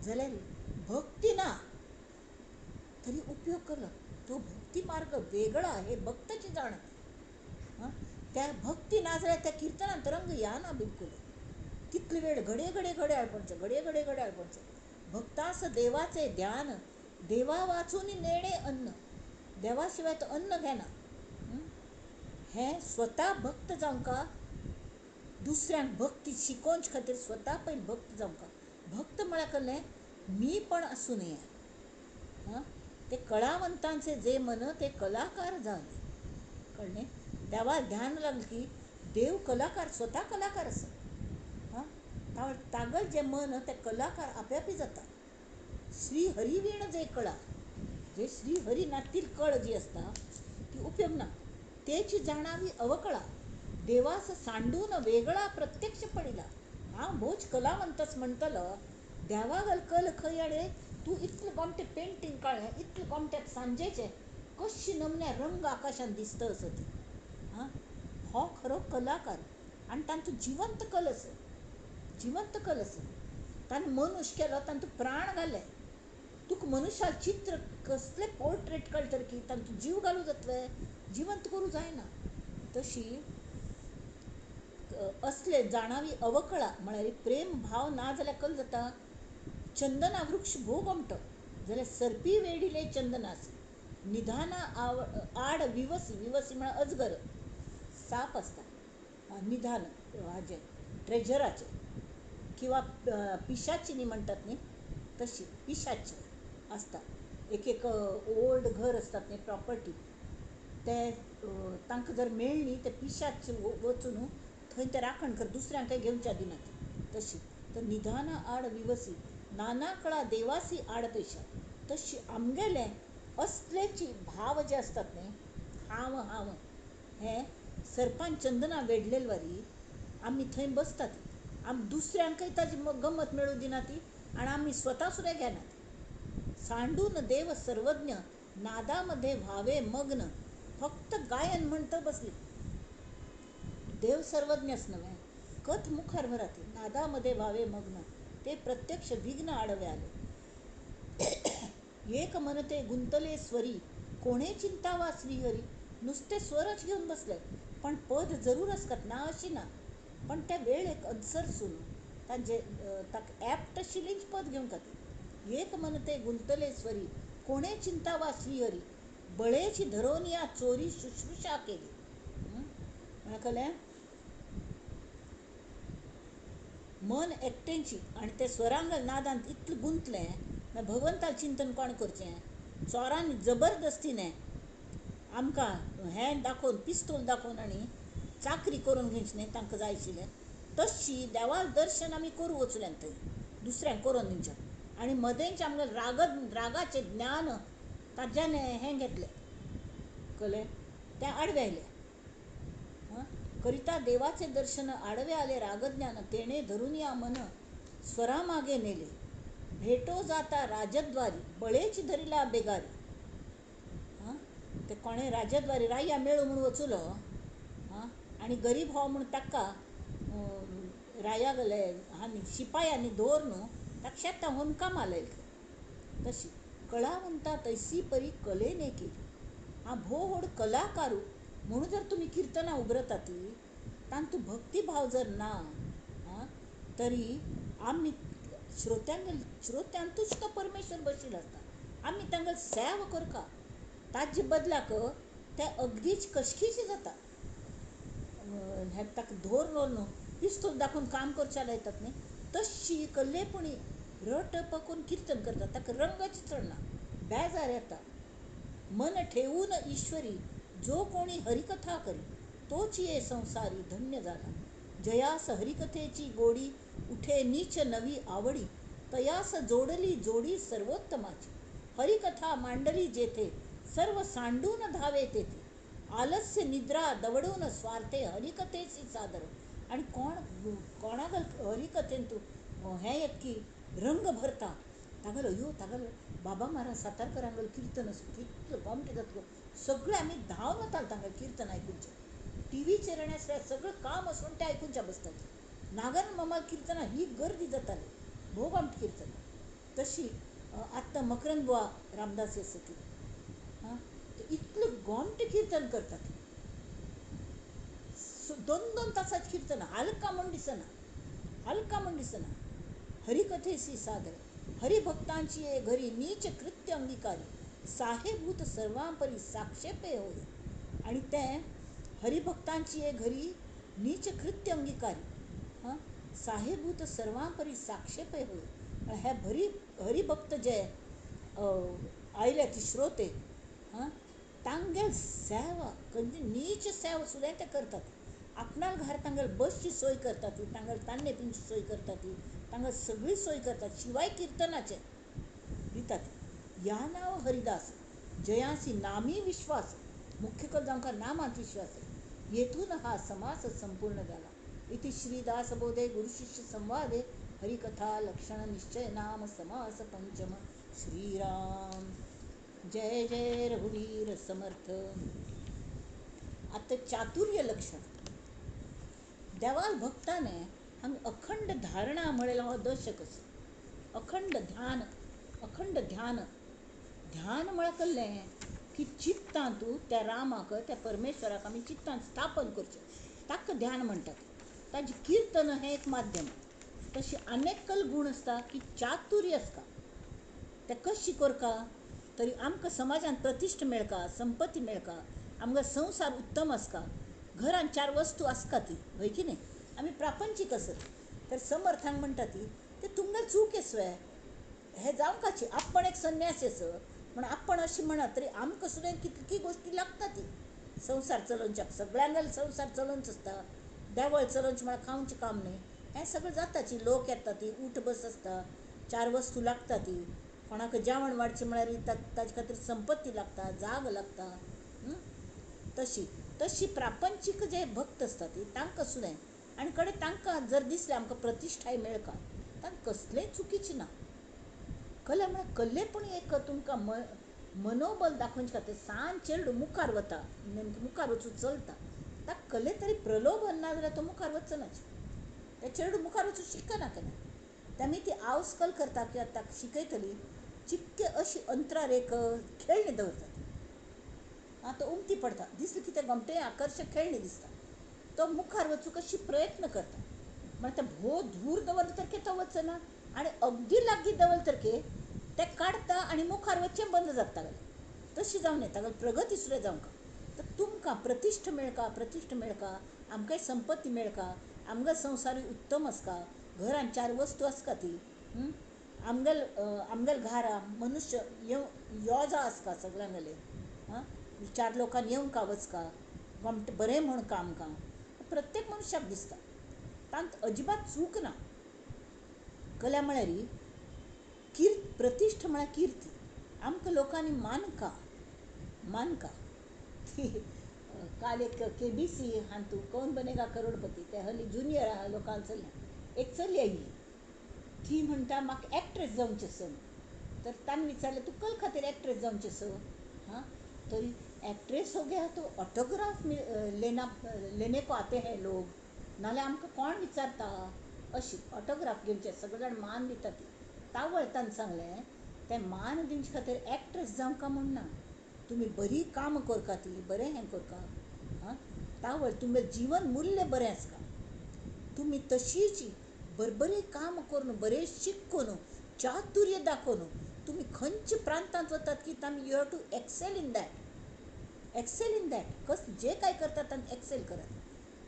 जाल्यार भक्ती ना तरी उपयोग केला तो भक्ती मार्ग वेगळा हे भक्ताची जाणत. त्या भक्ती ना जाल्यार त्या कीर्तनांत रंग या ना बिलकुल कितले वेळ घडे आळपणचे भक्तास देवाचे ध्यान देवा वाचून नेणे अन्न देवा शिवाय तो अन्न घेना. हें स्वता भक्त जावंका दुसऱ्यांक भक्ती शिकोवचे खातीर स्वता पयलीं भक्त जावंका भक्त म्हळ्यार कसलें मी पण आसूं नये. ते कळावंतांचे जे मन ते कलाकार जाले कळ्ळें देवा ध्यान लागलें की देव कलाकार स्वता कलाकार आसा तागेल जे मन ते कलाकार आपोआपी जाता. श्री हरी वीण जे कळा जे श्री हरी नातील कळ जी असता ती उपयोग ना तेची जाणावी अवकळा देवास सांडून वेगळा प्रत्यक्ष पडिला. हांव भोज कलावंतच म्हणटलो देवागल कल खंय आडे तूं इतलें गोमटें पेंटींग काळ्ळें इतलें गोमट्याक सांजेचें कशी नमन्या रंग आकाशान दिसता असो ती हो खरो कलाकार आनी तांचो जिवंत कल आसा ताणें मनुश्य केलो तांतूं प्राण घाले तुका मनशाल चित्र कसलें पोर्ट्रेट काडटलें की तांतूं जीव घालूं जातलें जिवंत करूं जायना. तशी असले जाणावी अवकळा म्हळ्यार प्रेम भाव ना जाल्यार कल जाता. चंदना वृक्ष भोव गोमटो जाल्यार सर्पी वेडिले चंदनास निधाना आड विवसी म्हळ्यार अजगर साप आसता निधान हाजें ट्रेजराचें किंवा पिशाचिनी म्हणटात न्ही तशी पिशाच आसता एक ओल्ड घर असतात न्ही प्रॉपर्टी ते तांकां जर मेळ्ळी ते पिशाच वचून थंय ते राखण कर दुसऱ्यांक काही घेवच्या दिनात तशी तर निधाना आड विवसी नाना कळा देवासी आड पैशा तशी आमगेले असलेची भाव जे असतात न्ही हांव हे सर्पान चंदना वेडलेल वारी आमी थंय बसतात आमी दुसऱ्यांकय ताजी गंमत मेळूं दिना ती आनी आमी स्वता सुद्दां घेनात. सांडून देव सर्वज्ञ नादामध्ये व्हावे मग्न फक्त गायन म्हणत बसली देव सर्वज्ञच नव्हे कथ मुखार भराती नादामध्ये व्हावे मग्न ते प्रत्यक्ष विघ्न आडवे आले. एक मनते गुंतले स्वरी कोणे चिंता वा श्रीहरी नुसते स्वरच घेऊन बसले पण पद जरूर असतात ना अशी ना पण त्या वेळ एक अदसर सून तांचे ताक ॲप्ट आशिल्लींच पद घेवंक खातीर एक मनते गुंतले स्वरी कोणे चिंता वा श्रीहरी बळेची धरोनिया चोरी शुश्रूषा केली म्हळ्यार कळ्ळें मन एकटेंची आनी ते स्वरांगल नादांत इतलें गुंतलें मागीर भगवंताचें चिंतन कोण करचें चोरांनी जबरदस्तीने आमकां हें दाखोवन पिस्तूल दाखोवन आनी चाकरी करून घेवची न्ही तांकां जाय आशिल्लें तशी देवाल दर्शन आमी करूं वचून थंय दुसऱ्यांक करून दिवचें आनी मदेंचे आमगेलें रागाचें ज्ञान ताज्यान हें घेतलें कळ्ळें तें आडवें आयलें करिता देवाचे दर्शन आडवे आले रागज्ञान तेणे धरून या मन स्वरा मागे नेले भेटो जाता राजद्वारी बळेची धरिला बेगारी ते कोणें राजद्वारी राया मेळू म्हणून वचुलो हां आनी गरीब हो म्हूण ताका राया गेले आनी शिपायांनी दवर न्हू ताका शेतां व्हरून कामां लायले. तशी कळावंता तैसी परी कलेने केली. हा भोव व्हड कलाकारू म्हणून जर तुमी किर्तनां उबरता ती तांतू भक्तिभाव जर ना तरी आमी श्रोत्यांतूच तो परमेश्वर बशिल्लो आसता. आमी तांकां सेवा करता ताजे बदलाक ते अगदीच कशकीचे जाता. ताका दवर न्हू पिस्तूल दाखोवन काम करचे लायतात न्ही तशी कल्लेपणी रट पकून किर्तन करता. ताका रंगच चडना बेजार येता. मन ठेवून ईश्वरी जो कोणी हरिकथा करी तोच ये संसारी धन्य झाला. जयास हरिकथेची गोडी उठे नीच नवी आवडी तयास जोडली जोडी सर्वोत्तमाची. हरिकथा मांडली जेथे सर्व सांडून धावे तेथे आलस्य निद्रा दवडून स्वार्थे हरिकथेची सादर. आणि कोणाक हरिकथेन तूं हें येत की रंग भरता तागेलो तागेलो बाबा महाराज सातारकरांगेलो किर्तन कितलो गोमटे जाता. सगळे आमी धांवन वताले तांगेले किर्तन आयकुचे. टीव्हीचेर आसल्यार सगळें काम आसून ते आयकुचे बसताले. नागन मामा किर्तनां ही गर्दी जाताली. भोव गोमटी किर्तन. तशी आत्तां मकरंद बुवा रामदास सती इतलो गोमटे किर्तन करतात. 2-2 तासाची किर्तनां हलका म्हण दिसना. हरिकथेसी सादर हरिभक्तांची ये घरी नीच कृत्य अंगीकारी साहेभूत सर्वांपरी साक्षेपे होय. आणि ते हरिभक्तांची ये घरी नीच कृत्य अंगीकारी साहेभूत सर्वांपरी साक्षेपे होय. हे हरिभक्त जे आयले ती श्रोते तांगेल सेवा खंयची नीच सेवा सुद्दां ते करतात. आपणाल घार तांगेल बसची सोय करतात तांगेल तान्ने पिवची सोय करतात तांगेल सगळी सोय करतात. शिवाय किर्तनाचे दितात. या नाव हरिदास जयांसी नामी विश्वास मुख्य कल जावंका नामांत विश्वास येथून हा समास संपूर्ण झाला. इति श्रीदास बोधे गुरुशिष्य संवादे हरिकथा लक्षण निश्चय नाम समास पंचम. श्रीराम जय जय रघुवीर समर्थ. आता चातुर्य लक्षण देवाल भक्ताने हांग अखंड धारणा म्हणलेलो हो दशक अखंड ध्यान म्हळ्यार कसलें की चित्तां तूं त्या रामाक त्या परमेश्वराक आमी चित्तांत स्थापन करचें ताका ध्यान म्हणटात. ताजी किर्तन हें एक माध्यम. तशी अनेकल गूण आसता की चातुर्य आसता ते कशी करता तरी आमकां समाजान प्रतिश्ठ मेळका संपत्ती मेळका आमचो संवसार उत्तम आसता घरान 4 वस्तू आसता ती हय की न्ही. आमी प्रापंचीक आसत तर समर्थांक म्हणटा ती ते तुमगे चूक येसवे हे जावंकाची. आपण एक संन्यासी आसत म्हण आपण अशी म्हणत तरी आमकां सुद्दां कितकी गोश्टी लागता ती संवसार चलोवच्याक. सगळ्यांगेलो संवसार चलोवंच आसता. देवळ चलोवचें म्हळ्यार खावचें काम न्ही. हें सगळें जाता ती लोक येता ती उठ बस आसता 4 वस्तू लागता ती. कोणाक जेवण वाडचें म्हळ्यार ताजे खातीर संपत्ती लागता जाग लागता. तशी प्रापंचीक जे भक्त आसता ती तांकां सुद्दां आनी कडेन तांकां जर दिसलें आमकां प्रतिश्ठाय मेळका तांकां कसलेंय चुकीचें ना. कला म्हळ्यार कल्लेपणी एक तुमकां मनोबल दाखोवचे खातीर सान चेडूं मुखार वता नेमकें मुखार वचून चलता ताका कले तरी प्रलोभन ना जाल्यार तो मुखार वचनाच. ते चेडूं मुखार वचून शिकना केन्ना. तेमी ती आवस्कल करता कित्याक ताका शिकयतली चिक्के अशी अंतरार एक खेळणी दवरतात. तो उमटी पडता दिसलें कितें गमटे आकर्शक खेळणी दिसता तो मुखार वचूंक अशी प्रयत्न करता. म्हळ्यार ते भोव दूर दवरले तरके तो वचना आनी अगदी लागीं दवरले तरके ते काडटा आनी मुखार वचचें बंद जाता. तशी जावं न्ही ताका प्रगती सुद्दां जावंका. तर तुमकां प्रतिश्ठ मेळका आमकांय संपत्ती मेळका आमगे संवसारूय उत्तम आसता घरान 4 वस्तू आसता ती आमगेल घारा मनुश्य योजा आसता सगळ्यांगेले 4 लोकांनी येवंका वचका गमटे बरें म्हूण काम प्रत्येक मनशाक दिसता तांत अजिबात चूक ना. कला म्हळ्यार प्रतिश्ठ म्हळ्यार किर्ती आमकां लोकांनी मानका काल एक KBC हातूं कौन बनेगा करोडपती ते हल्ली जुनियर लोकांक चल्ल्या एक चली आयिल्ली ती म्हणटा म्हाका एक्ट्रेस जावचें स. तर ताणें विचारलें तूं कल खातीर एक्ट्रेस जावचें स तरी एक्ट्रेस हो गया तो ऑटोग्राफ लेने को आते हैं लोग, नाले आमकां कोण विचारता अशी ऑटोग्राफ घेवचे सगळे जाण मान दिता ती तावळतान सांगलें तें मान दिवचे खातीर एक्ट्रेस जावंका म्हूण ना, तुमी बरी काम करता ती बरें हें करता हां तावळ तुमचें जीवन मूल्य बरें आसता, तुमी तशीच बरबरी काम करून बरें शिकून चातुर्य दाखोवन तुमी खंयच्या प्रांतांत वतात की तामी you have to excel in that कस जे काय करता तांत एक्सेल करात.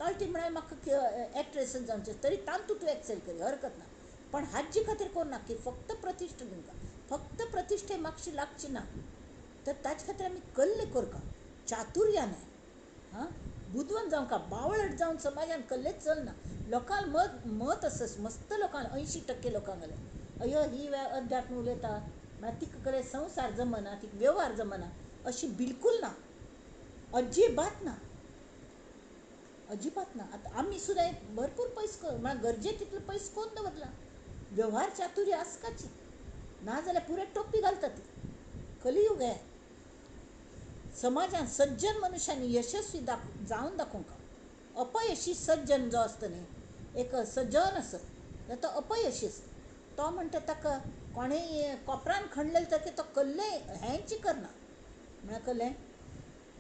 ताळटी म्हणाय म्हाका एक्ट्रेस जावचें तरी तांतूं तूं एक्सेल करी हरकत ना, पण हाजे खातीर कोन्ना की फक्त प्रतिश्ठा दिवंका, फक्त प्रतिश्ठे म्हाकशी लागची ना, तर ताचे खातीर आमी कल्ले करका चातुर्याने हां बुदवंत जावंका बावळट जावन समाजान कल्लेच चलना. लोकांक मत आसा मस्त लोकांक 80% लोकांक घालें अयो ही अध्यात्म उलयता म्हळ्यार तिका कडेन संवसार जमना तिका व्यवहार जमना अशी बिलकूल ना, अजिबात ना, अजिबात ना. आतां आमी सुद्दां भरपूर पयस म्हळ्यार गरजे तितलो पयस कोण दवरला, व्यवहार चातुर्य आसकाची नाजाल्यार पुरे टोपी घालता ती कलियूग हें. समाजान सज्जन मनशांनी यशस्वी जावन दाखोवंका, अपयशी सज्जन जो आसता न्ही एक सज्जन आसा जाल्यार तो अपयशी आसा, तो म्हणटा ताका कोणेंय कोपरान खणलेले तरी तो कल्ले हेंच करना म्हळ्यार कल्लें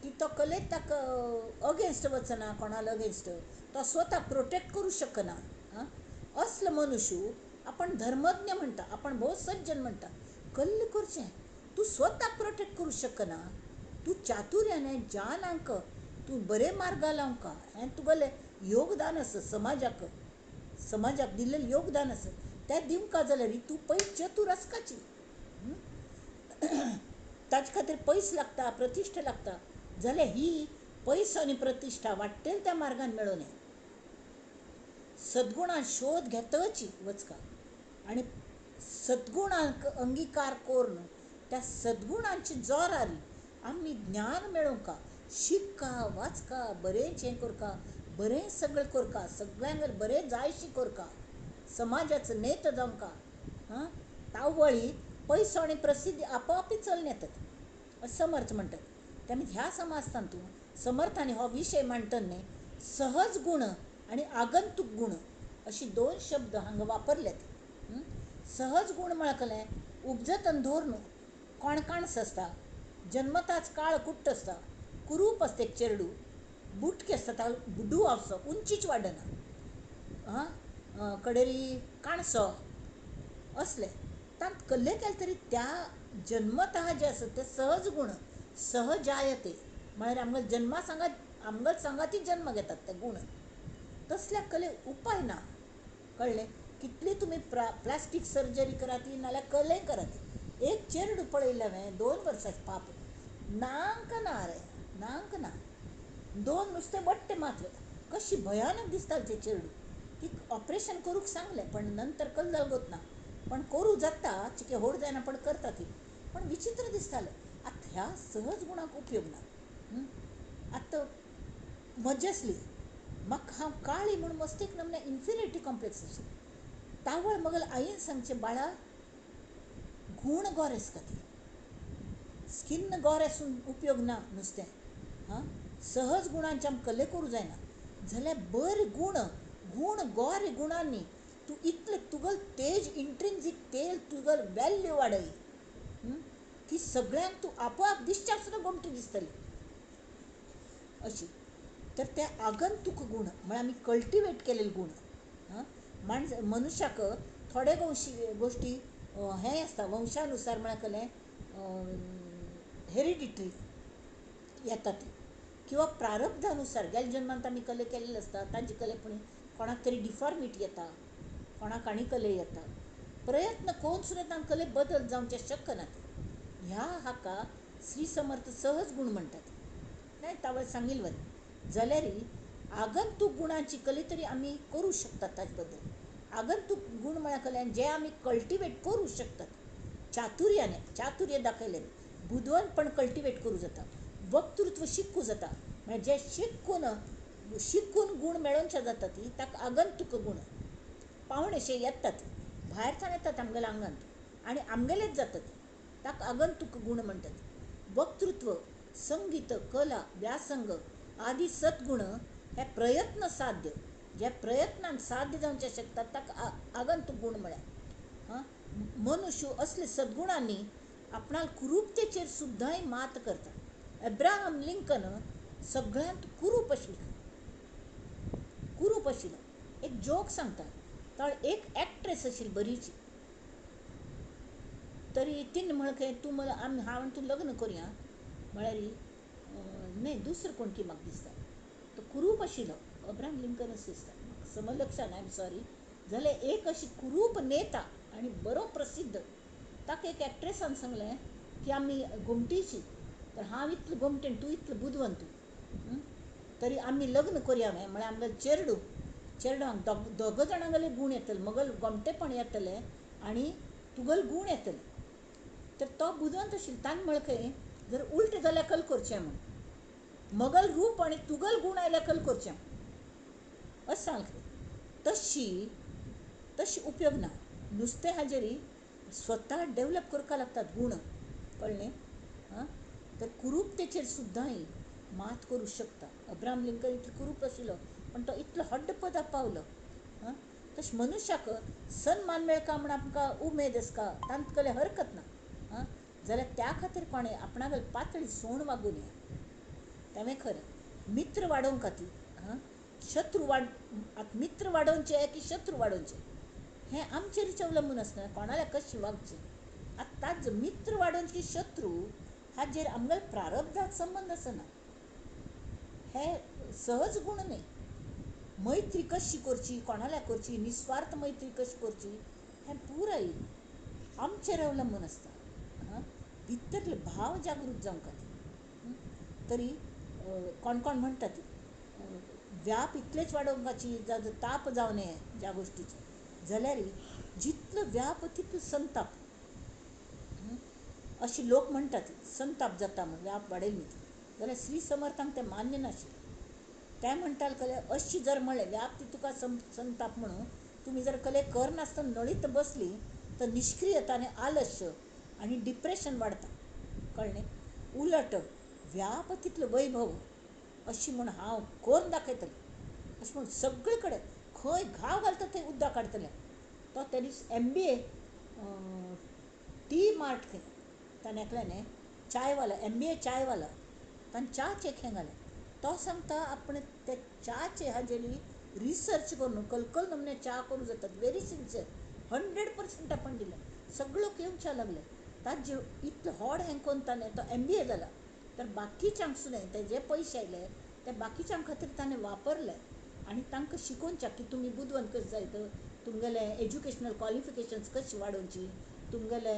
की तो कलेच ताका अगेन्स्ट वचना कोणाला अगेन्स्ट, तो स्वताक प्रोटेक्ट करूं शकना असलो मनुष्य आपण धर्मज्ञ म्हणटा, आपण भोव सज्जन म्हणटा, कल्ले करचें तूं स्वताक प्रोटेक्ट करूं शकना, तूं चातुर्यान जानांक तूं बरे मार्गा लावंका हें तुगेलें योगदान आसा समाजाक दिल्लें योगदान आसा तें दिवंका जाल्यार तूं पयस चतूर आसकाची. ताचे खातीर पयस लागता प्रतिश्ठा लागता जाल्यार ही पयस आनी प्रतिश्ठा वाट्टेल त्या मार्गान मेळों यें. सद्गुणां शोध घेतच वचका आनी सद्गुणांक अंगिकार करून त्या सद्गुणांची जोरार आमी ज्ञान मेळोवंका शिकका वाचका बरेंच हें करका बरें सगळें करका सगळ्यांक बरें जायशी करका समाजाचो नेतो जावंका तावळी पयसो आनी प्रसिद्धी आपोआपी चलून येतात अशें समर्थ म्हणटात. तेमी ह्या समाजतांतूं समर्थांनी हो विशय मांडटना न्ही सहज गुण आनी आगंतूक गुण अशी 2 शब्द हांगा वापरल्यात. सहज गुण म्हळ्यार कलें उपजतन धोरण कोणकाणस आसता, जन्मताच काळ कुट्ट आसता, कुरूप आसता एक चेडूं, बुटके आसता ताका बुडू असो उंचीच वाडना कडेरी काणसो असले तांत कल्ले केले तरी त्या जन्मतः जे आसा ते सहज गुण सहजायते म्हळ्यार आमकां सांगाती जन्म घेतात ते गुण तसल्या कले उपाय ना कळ्ळें. कितली तुमी प्लास्टीक सर्जरी करात नाल्यार कले करात एक चेडूं पळयलें हांवें 2 वर्सांचें पाप नांक ना रे नांक ना 2 नुस्तें बट्टे मातले कशी भयानक दिसताली तें चेडूं. ती ऑपरेशन करूंक सांगलें पण नंतर कल्ल ना पण करूं जाता चिके होड जायना पण करता ती पण विचित्र दिसतालें. आतां ह्या सहज गुणाक उपयोग ना. आतां मजसली म्हाका हांव काळी म्हूण मस्तीक नमणे इन्फिरिटी कॉम्प्लेक्स आशिल्लें तावळ मगल आईन सांगचें बाळा गूण गोरे आसता ती स्किन गोरे आसून उपयोग ना नुस्तें सहज गुणांचे आमकां कले करूं जायना जाल्यार बरे गुण गोरे गुणांनी तूं इतलें तुगेल तेज इंट्रिन्सीक तेल तुगेल वॅल्यू वाडय की सगळ्यांक तूं आपोआप दिसच्याक सुद्दां गोमटी दिसतली अशी. तर ते आगंतूक गुण म्हळ्यार आमी कल्टिवेट केलेले गुण मनशाक थोडे गोश्टी हें आसता वंशानुसार म्हळ्यार कलें हेरिडिटरी येता ती किंवा प्रारब्धानुसार गेल्या जन्मांत आमी कले केल्ले आसता तांचे कलेपणी कोणाक तरी डिफॉर्मिटी येता कोणाक आनी कले येता प्रयत्न करून सुद्दां तांकां कले बदल जावचे शक्य ना. ह्या हाका श्री समर्थ सहज गुण म्हणटात नाही तावळ सांगिल्लें वरी जाल्यार आगंतूक गुणांची कली तरी आमी करूं शकतात. ताचे बद्दल आगंतूक गुण म्हळ्यार कलें जे आमी कल्टिवेट करूं शकतात चातुर्य दाखयलें बुदवंतपण कल्टिवेट करूं जाता वक्तृत्व शिकूं जाता म्हळ्यार जे शिकून गुण मेळोवचे जाता ती ताका आगंतूक गुण पावणेशे येतात भायरच्यान येतात आमगेल्या आंगांत आनी आमगेलेच जातात ताका आगंतूक गुण म्हणटात. वक्तृत्व संगीत, कला, व्यासंग आदी सद्गुण हे प्रयत्न साध्य, जे प्रयत्नान साध्य जावचे शकतात ताका आगंतूक गुण म्हळ्यार हां. मनुष्य असले सद्गुणांनी आपणाल कुरूपतेचेर सुद्दांय मात करता. अब्राहम लिंकन सगळ्यांत कुरूप आशिल्लो. कुरूप आशिल्लो. एक जोक सांगता. तर एक एक्ट्रेस आशिल्ली बरीची. तरी तिने म्हणलें तूं मला हांव आनी तूं लग्न करुया. म्हळ्यार न्ही दुसरो कोण की म्हाका दिसता. तो कुरूप आशिल्लो. अब्राहम लिंकनच दिसता. म्हाका समज लक्षांत ना, आय एम सॉरी. जाल्यार एक अशी कुरूप नेता आनी बरो प्रसिद्ध ताका एक एक्ट्रेसान सांगलें की आमी घुमटीची. तर हांव इतलो घुमटें तूं इतलो बुदवंत. तरी आमी लग्न करुया म्हळ्यार आमगेलें चेडवांक दोग जाणांगेले गुण येतले. मगल घोमटेपण येतलें आनी तुगेले गुण येतले. तर तो बुदवंत आशिल्लो. ताणें म्हणलें जर उलटें जाल्यार कल करचें म्हण. मगल रूप आनी तुगेल गुण आयल्यार कल करचें अशें सांगलें. तशी उपयोग ना. नुस्तें हाजेरी स्वता डेवलप करपाक लागतात गुण. कळ्ळें. तर कुरूपतेचेर सुद्दांय मात करूं शकता. अब्राहम लिंकन इतलो कुरूप आशिल्लो पण तो इतलो हड्ड पदाक पावलो. तशें मनशाक सन्मान मेळका म्हण आमकां उमेद आसता तांतकले हरकत ना. जाल्यार त्या खातीर कोणें आपणागेली पातळी सोण वागूं नये. तें खरें. मित्र वाडोवंक खातीर मित्र वाडोवचे की शत्रू वाडोवचे हें आमचेरच अवलंबून आसना. कोणाल्या कशें वागचें. आतां ताच मित्र वाडोवचे की शत्रू हाजेर आमगेले प्रारब्धांत संबंद आसना. हे सहज गुण न्ही. मैत्री कशी करची, कोणाल्या करची, निस्वार्थ मैत्री कशी करची हें पुराय आमचेर अवलंबून आसता. भितरले भाव जागृत जावंक खातीर. तरी कोण कोण म्हणटात व्याप इतलेच वाडोवपाची जाल्यार ताप जावं नये ज्या गोश्टीचो. जाल्यार जितलो व्याप तितलो संताप. अशी लोक म्हणटात संताप जाता म्हूण व्याप वाडयलो न्ही. जाल्यार श्री समर्थांक तें मान्य नाशिल्लें. ते म्हणटाले कले अशी जर म्हणलें व्याप ती तुका संताप म्हणून तुमी जर कले करनासतना नळीत बसली तर निष्क्रियता आनी आलस्य आनी डिप्रेशन वाडटा. कळ्ळें. उलट व्याप तितलो वैभव अशी म्हूण हांव करून दाखयतलें अशें म्हूण सगळे कडेन खंय घाव घालता थंय उद्दाक काडटलें. तो त्या दीस MBA टी मार्ट केलें. ताणें एकल्यान चायवाला MBA चायवाला ताणें च्याचें हें घालें. तो सांगता आपण ते च्याचे हाजेरी रिसर्च करून कलकल नमने च्या करूं जातात. व्हेरी सिन्सियर 100% आपण दिलें. सगळे लोक येवन च्या लागले. ताजे इतलो व्हड हें करून ताणें तो MBA जाला. तर बाकीच्यांक सुद्दां ते जे पयशे आयले ते बाकीच्यां खातीर ताणें वापरले आनी तांकां शिकोवच्या की तुमी बुदवंत कशें जायत, तुमगेले एज्युकेशनल क्वॉलिफिकेशन्स कशी वाडोवची. तुमगेले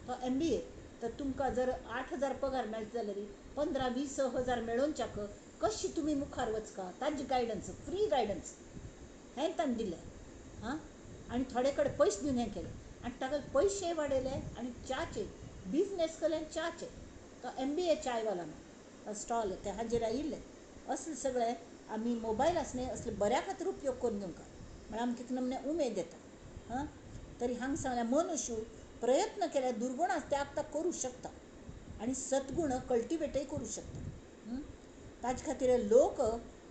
तो MBA तर तुमकां जर 8,000 पगार मेळटा जाल्यार 15-20 हजार मेळोवच्याक कशी तुमी मुखार वचका ताजी गायडन्स फ्री गायडन्स हें ताणें दिलें. आनी थोडे कडेन पयशे दिवन हें केलें आनी तागेले पयशे वाडयले आनी च्याचे बिजनेस केलें. च्याचे तो MBA चायवाला स्टॉल ते हाजेर आयिल्ले. असले सगळे आमी मोबायल आसने असले बऱ्या खातीर उपयोग करून घेवंका म्हळ्यार आमकां एक नमने उमेद येता. तरी हांगा सांगल्यार मनुष्य प्रयत्न केल्यार दुर्गुणां त्याग करूं शकता आनी सद्गुण कल्टिवेटय करूं शकता. ताजे खातीर लोक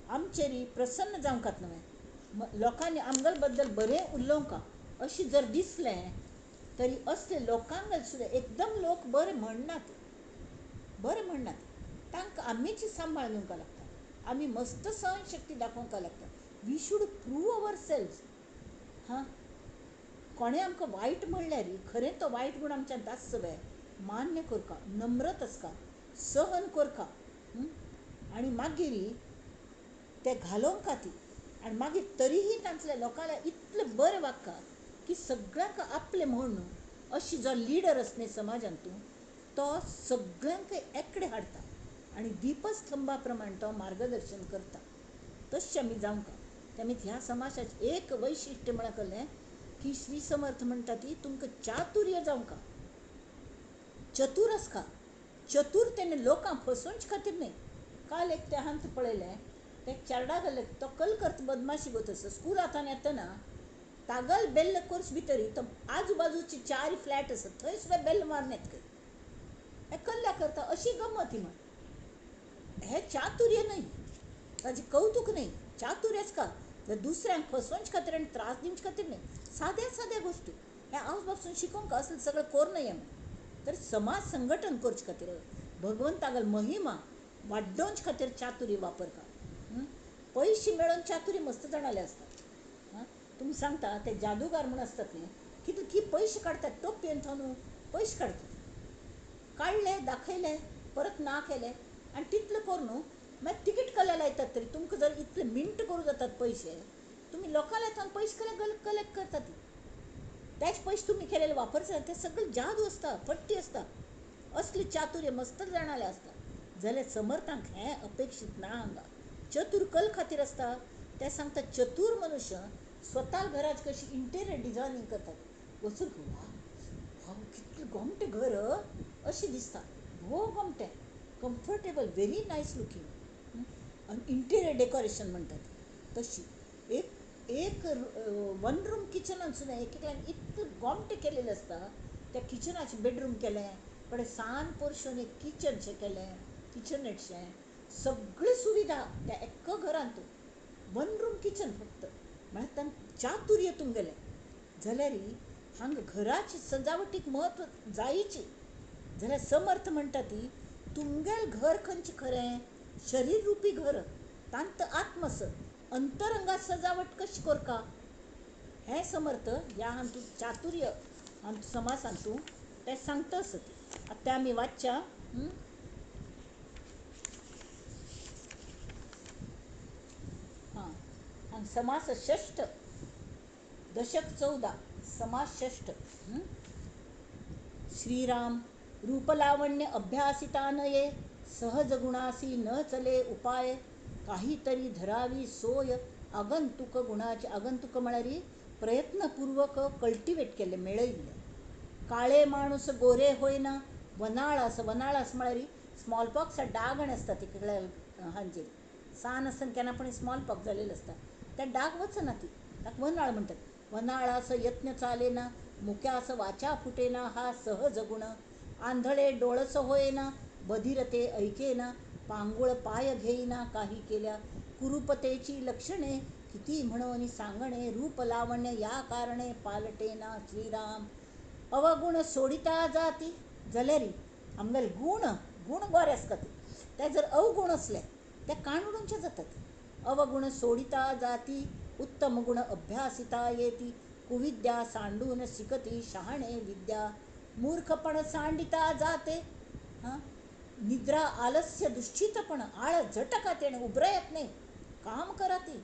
आमचेर प्रसन्न जावंकात न्हय. लोकांनी आमगेले बद्दल बरें उलोवंका अशें जर दिसलें तरी असले लोकांक सुद्दां एकदम लोक बरें म्हणनात. तांकां आमीच सांबाळ घेवंक लागता. आमी मस्त सहनशक्ती दाखोवंक लागता. We should prove our self. कोणें आमकां वायट म्हणल्यार खरें तो वायट गुण आमच्यान आसचो मान्य करता, नम्रत आसता, सहन करता आनी मागीर ते घालोवंक खातीर आनी मागीर तरीही तांतल्या लोकांना इतलें बरें वागता की सगळ्यांक आपलें म्हूण अशी जो लिडर आसा न्ही समाजांतूं तो सगळ्यांक एकडें हाडटा आनी दिपस्तंभा प्रमाण तो मार्गदर्शन करता. तशें आमी जावंका. तेमी ह्या समाजाचें एक वैशिश्ट्य म्हळ्यार कहलें की श्री समर्थ म्हणटा ती तुमकां चातुर्य जावंका. चतूर आसका. चतूर तेणे लोकांक फसोवचे खातीर न्ही. काल एक ते हांत पळयलें ते चेडा गेले तो कल करता बदमाशी गो. स्कुलांत येतना तागल बेल्ल कोर्स भितर तो आजू बाजूचे 4 फ्लॅट आसात थंय सुद्दां बेल्ल मारून येता. हें कल्ल्या करता अशी गंमत ही म्हण. हे चातुर्य नाही, ताजे कौतुक नाही, चातुर्यच का जर दुसऱ्यांक फसवंच खातीर आनी त्रास दिवचे खातीर नाही, साद्या साद्या गोश्टी हे आज पासून शिकोवंक असले सगळें कोर नाही तर समाज संघटन करचे खातीर भगवंतागल महिमा वाडोवचे खातीर चातुर्य वापरता. पयशे मेळोवन चातुर्य मस्त जाणाले असतात. तुम्ही सांगता ते जादूगार म्हण असतात न्ही, कितले पयशे काडटात टोपयेन थानू पयशे काडटात, काडले दाखयले परत ना केले आनी तितले कोर न्हू मागीर तिकीट कले लायतात. तरी तुमकां जर इतले मिंट करूं जातात पयशे, तुमी लोकां लायतात पयशे कलेक्ट करतात. तेच पयशे तुमी केलेले वापरतात ते सगळे जादू असता, फट्टी असता. असले चातुर्य मस्त जाणाले असता. जाल्यार समर्थांक हें अपेक्षीत ना हांगा. चतूर कल खातीर असता. ते सांगता चतूर मनुष्य स्वता घराची कशी इंटेरियर डिझायनिंग करतात. वचून वाव कितलें गोमटें घर अशें दिसता. हो गोमटें कम्फर्टेबल व्हेरी नायस लुकींग. आनी इंटेरियर डेकोरेशन म्हणटात तशी एक एक वन रूम किचनान सुद्दां एक एकल्यान इतलें गोमटें केलेलें असता. त्या किचनाचें बेडरूम केलें, कडेन सान पोर्शन एक किचनशें केलें, किचनेटशें सगळी सुविधा त्या एक्क घरांत. वन रूम किचन फक्त म्हळ्यार तांकां चातुर्य तुमगेलें जाल्यार हांगा घराची सजावटीक म्हत्व जायची. जाल्यार समर्थ म्हणटा ती तुमगेल घर खंयचें खरें शरीर रुपी घर तांत आत्मस अंतरंगात सजावट कशी करता हें समर्थ ह्या हांतू चातुर्य हांतू समास हांतू ते सांगता आसत. आतां तें आमी वाचच्या. हां समास षष्ठ दशक 14 समास षष्ठ. श्रीराम रूपलावण्य अभ्यासिता नये, सहज गुणासी न चले उपाय, काहीतरी धरावी सोय आगंतुक गुणाचे. आगंतुक म्हळ्यार प्रयत्नपूर्वक कल्टिवेट केले मेळयिल्ले. काळे माणूस गोरे होयना, वनाळास वनाळास म्हळ्यार स्मॉल पॉक्स डाग आसता तिकडे हांचेर सान आसतना केन्ना स्मॉल पॉक्स जालेलो असता, ते डाग वचना ती ताका वनाळ म्हणटात. वनाळास यत्न चालेना, मुक्यास वाचा फुटेना हा सहज गुण, आंधळे डोळस होयना, बधिरते ऐकेना, पांगुळ पाय घेईना काही केल्या, कुरूपतेची लक्षणे किती म्हणून सांगणे, रूप लावण्य या कारणे पालटेना श्रीराम. अवगुण सोडिता जाती जाल्यार आमगेले गुण गुण बरे आसतात ते जर अवगुण असले ते काणूडूंचे जातात. अवगुण सोडिता जाती, उत्तम गुण अभ्यासिता येती, कुविद्या सांडून शिकती शहाणे विद्या, मूर्खपण सांडिता जाते. निद्रा आलस्य दुश्चितपण आळस झटका तेणे उबरा येत नाही, काम करा ती.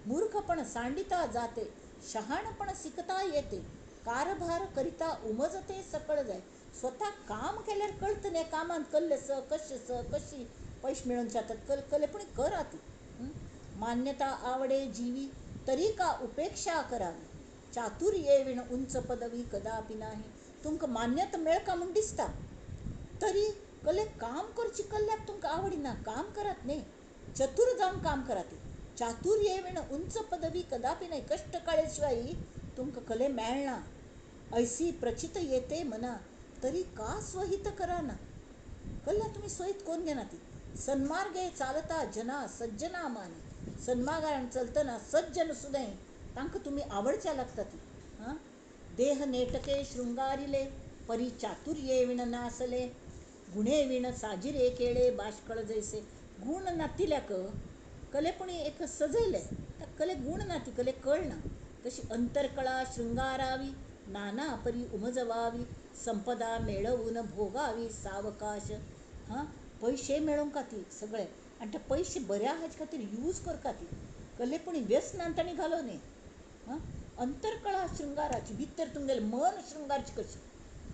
मूर्खपण सांडिता जाते, शहाणपण शिकता येते, कारभार करिता उमजते सकळ जाय. स्वतः काम केल्यार कळतं न्ही कामांत कल्लेस कशी पयशे मेळून जातात कलेपणी करा ती. मान्यता आवडे जीवी तरी का उपेक्षा करावी, चातुर्ये विण उंच पदवी कदापि नाही. तुमकां मान्यता मेळका म्हूण दिसता तरी कले काम करची कल्ल्याक तुमकां आवडिना, काम करात न्ही, चतुर जावन काम करात. चातुर्ये विण उंच पदवी कदापि नाही. कष्ट काळे शिवाय तुमकां कले मेळना. ऐसी प्रचित येते मना तरी का स्वहित कराना, कल्ल्या तुम्ही स्वहित कोण घेना ती. सन्मार्गे चालता जना सज्जना माने, सन्मार्गान चलतना सज्जन सुद्दां तांकां तुम्ही आवडच्या लागता ती. देह नेटके शृंगारिले परी चातुर्ये विण नासले, गुणे विण साजिरे केळे बाष्कळ जैसे. गुण नातिल्याक कलेपणी एक सजयले कले गुण नाती कले कळना. तशी अंतरकळा शृंगारावी नाना परी उमजवावी, संपदा मेळवून भोगावी सावकाश. पैसे मेळोवंक ती सगळे आनी ते पैसे बऱ्या हाजे खातीर यूज करता ती, कलेपणी व्यसनांत ताणी घालो न्ही. अंतरकळा शृंगाराची भितर तुमगेलें मन शृंगारची कशी,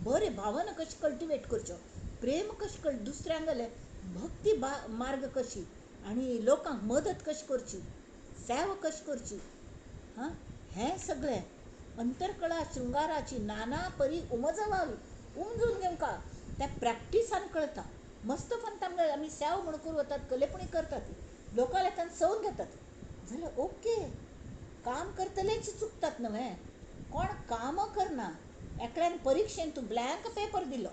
बरे भावना कशी कल्टिवेट करच्यो, प्रेम कशी दुसऱ्यांगेले भक्ती मार्ग कशी आनी लोकांक मदत कशी करची, सेवा कशी करची. हें सगळें अंतरकळा शृंगाराची नाना परी उमजवावी. उमजून घेवंका त्या प्रॅक्टिसान कळटा. मस्त फन आमी सेवा म्हूण करूं वतात कलेपणी करतात लोकां लेखान सवून घेतात जाल्यार ओके. काम करतलेच चुकतात न्हय, कोण काम करना. एकल्यान परिक्षेन तूं ब्लँक पेपर दिलो,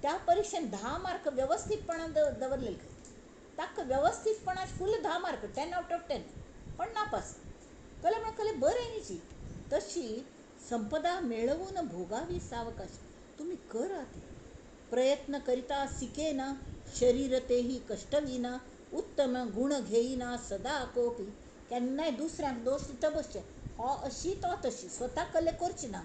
त्या परिक्षेन 10 मार्क व्यवस्थीतपणान दवरलेले ताका व्यवस्थितपणा फुल 10 मार्क 10/10 पण नापास. कले म्हण कले बरें न्ही तशी संपदा मिळवून भोगावी सावकाश. तुम्ही करा ते प्रयत्न करिता शिकेना शरीर तेही कष्टविना उत्तम गुण घेईना सदा कोपी. केन्नाय दुसऱ्यांक दोश दिता बसचे हो अशी तो तशी स्वता कले करची ना.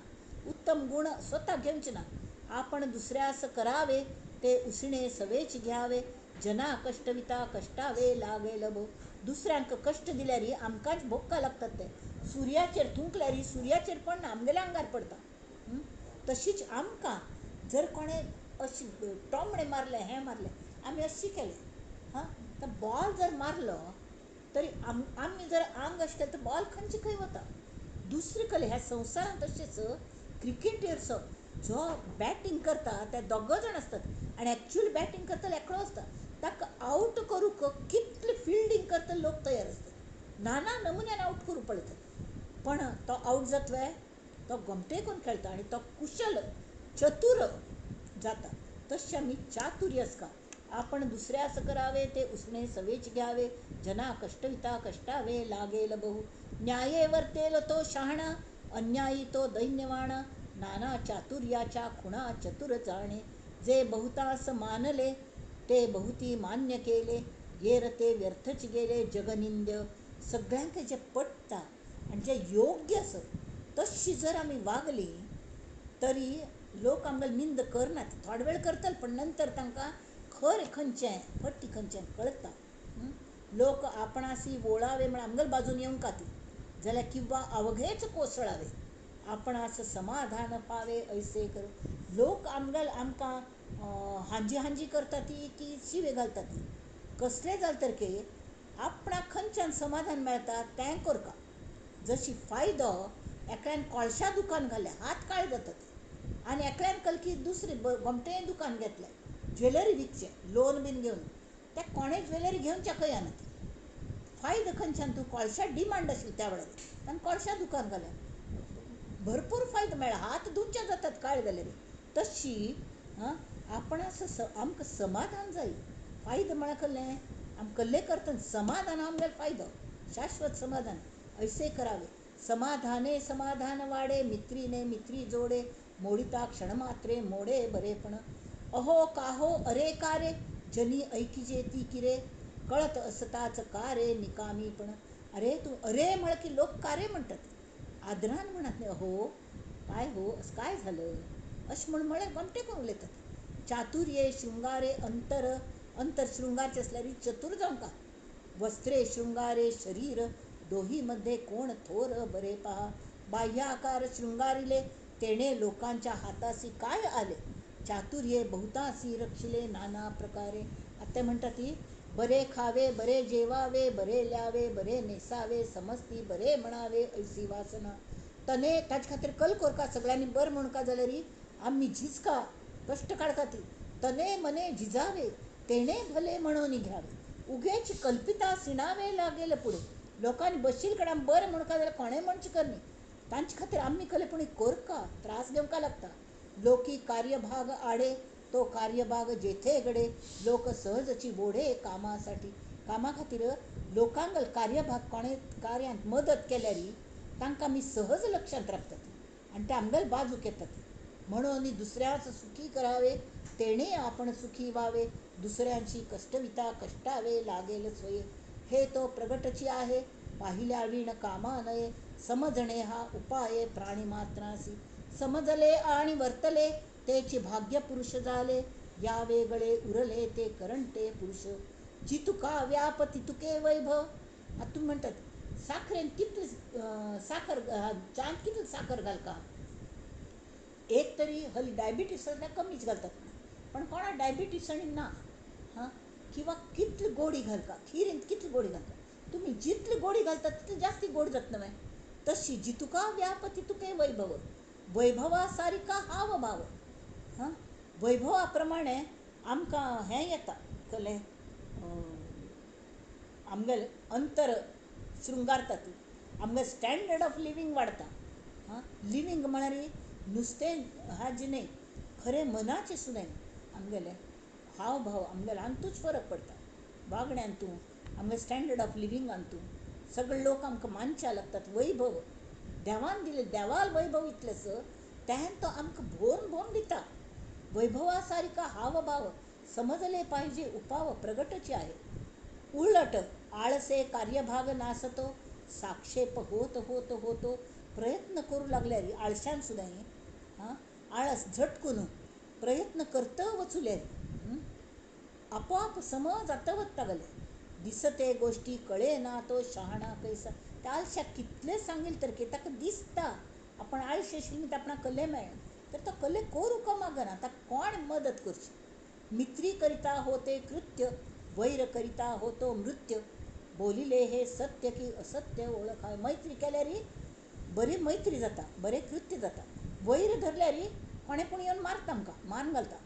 उत्तम गुण स्वतः घेवचे ना. आपण दुसऱ्यास करावे ते उसणे सवेच घ्यावे. जना कष्टविता कष्टावे लागेल भो. दुसऱ्यांक कष्ट दिल्यारी आमकांच भोगका लागतात ते. सूर्याचेर थुंकल्यारी सूर्याचेर पडना आमगेल्या आंगार पडता. तशीच आमकां जर कोणे अशी टोमणे मारले हें मारले आमी अशी केले हां तर बॉल जर मारलो तरी आमी जर आंग अशें केलें तर बॉल खंयचे खंय वता. दुसरे कले ह्या संवसारांत तशेंच क्रिकेटर्स जो बॅटींग करता ते दोग जाण आसतात आनी एक्चुअली बॅटींग करतलो एकलो आसता. ताका आवट करूंक कितले फिल्डींग करतले लोक तयार आसतात. नाना नमुन्यान आवट करूंक पळयतात पण तो आवट जातवे तो गमते करून खेळटा आनी तो कुशल चतुर जाता. तशें आमी चातुर्यस्का आपण दुसऱ्यास करावे ते उसणे सवेच घ्यावे. जना कष्टविता कष्टावे लागेल बहु. न्याये वर्तेल तो शहाणा अन्यायी तो दैन्यवाणा. नाना चातुर्याच्या खुणा चतुर जाणे. जे बहुतास मानले ते बहुती मान्य केले. गेर ते व्यर्थच गेले जगनिंद्य. सगळ्यांक जे पडटा आनी जे योग्य आसा तशी जर आमी वागली तरी लोक आमगेले निंद करनात. थोडे वेळ करतले पण नंतर तांकां खरें खंयचें फट्टी खंयचें कळटा. लोक आपणासी वोळावे म्हण आमगेले बाजून येवंक खातीर जाल्यार किंवा अवघेच कोसळावे आपणास समाधान पावे ऐसे कर. लोक आमकां हांजी हांजी करता ती की शिवे घालता ती कसले जाले तर की आपणाक खंयच्यान समाधान मेळटा तें करता. जशी फायदो एकल्यान कोळशा दुकान घालें हात काळे जातात आनी एकल्यान कल की दुसरें गमटें दुकान घेतलें ज्वेलरी विकचें लोन बीन घेवन ते कोणें ज्वेलरी घेवच्या खंय ना ती फायदो खंयच्यान तूं कोळशा डिमांड आशिल्ली त्या वेळार आनी कोळशा दुकान घालें भरपूर फायदो मेळ्ळा हात धुवचे जातात काळे जाल्यार. तशी आपणास आमकां समाधान जाय. फायदो म्हळ्यार कहलें आम कसले करतना समाधान आमगेलो फायदो शाश्वत समाधान ऐसे करावे. समाधाने समाधान वाडे मित्रीने मित्री जोडे. मोडिता क्षणमात्रे मोडे बरेपण. अहो काहो अरे कारे जनी ऐकिजे ती किरे. कळत असताच कारे निकामीपण. अरे तू अरे म्हळ की लोक कारे म्हणतात आदरान म्हणत नाही. अहो काय हो असं काय झालं अशें म्हळें गमटे करून उलयतात. चातुर्ये शृंगारे अंतर शृंगारचे असल्यार चतुर जावं का. वस्त्रे शृंगारे शरीर दोही मध्ये कोण थोर बरे पहा. बाह्य आकार शृंगारिले तेणे लोकांच्या हातासी काय आले. चातुर्ये बहुतासी रक्षिले नाना प्रकारे. आता म्हणतात ती बरे खावे बरे जेवावे बरे ल्यावे बरे नेसावे समजती बरे म्हणावे ऐसी वासना. तने ताचे खातीर कल करता सगळ्यांनी बरं म्हणका जाल्यार आम्ही झिजका कष्ट काडका ती तने मने झिजावे तेणे भले म्हणून घ्यावे. उगेच कल्पिता सिणावे लागेल पुढे. लोकांनी बसशील कडे बरं म्हणका जाल्यार कोणें म्हणचे करनी तांचे खातीर आम्ही कलेपणी करका त्रास घेवका लागता. लोकी कार्यभाग आडे तो कार्यभाग जेथे घडे. लोक सहजची ओढे कामासाठी कामा खातीर लोकांक कार्यभाग कोणें कार्यांत मदत केल्यार तांकां आमी सहज लक्षांत राखतात आनी ते आमगेले बाजूक येतात. म्हणून दुसऱ्याच सुखी करावे तेणे आपण सुखी व्हावे. दुसऱ्यांची कष्टविता कष्टावे लागेल स्वये. हे तो प्रगटची आहे पाहिल्या विण कामा नये. समजणे हा उपाय प्राणीमात्रासी. समजले आणि वर्तले तेची भाग्य पुरुष झाले. या वेगळे उरले ते करंटे पुरुष. जितुका व्याप तितुके वैभव. आता तुम्ही म्हणतात साखरेन कितली साखर च्यात कितली साखर घालका. एक तरी हल्ली डायबिटीस कमीच घालतात पण कोणा डायबिटीस आणि ना किंवा कितली गोडी घालका खिरीन कितली गोडी घालता. तुम्ही जितली गोडी घालता तितली जास्ती गोड जात नव्हे. तशी जितुका व्याप तितुके वैभव. वैभवा सारिका हाव भाव. वैभवा प्रमाणे आमकां हें येता कले आमगेले अंतर शृंगारता ती आमगे स्टँडर्ड ऑफ लिवींग वाडता. लिवींग म्हळ्यार नुस्तें हाजी न्ही खरें मनाचें सुद्दां आमगेले हाव भाव आमगेले हातूंच फरक पडटा. वागण्यांतूं आमगे स्टँडर्ड ऑफ लिविंगांतूं सगळे लोक आमकां मानच्या लागतात. वैभव देवान दिले, देवाल वैभव इतलेस त्यान तो आमकां भोवन भोवन दिता. वैभवासारिका हावभाव समजले पाहिजे. उपाव प्रगटचे आहे. उलट आळसे कार्यभाग नासतो, साक्षेप होत होत होतो. प्रयत्न करू लागल्यारी आळशान सुद्धा हां आळस झटकून प्रयत्न करत वचुल्यारी आपोआप समज आता वत्तागले. दिसते गोष्टी कळे ना तो शहाणा कैसा. त्या आळशाक कितले सांगील तर की ताका दिसता आपण आळशी आशिल्ली तर आपणाक कले मेळना, तर तो कले करू का मागना, ताका कोण मदत करची. मित्री करिता होते कृत्य, वैर करिता होतो मृत्य. बोलिले हे सत्य की असत्य ओळखाय. मैत्री केल्यारी बरी मैत्री जाता, बरे कृत्य जाता. वैर धरल्यारी कोणे पूण येवन मारता, आमकां मान घालता.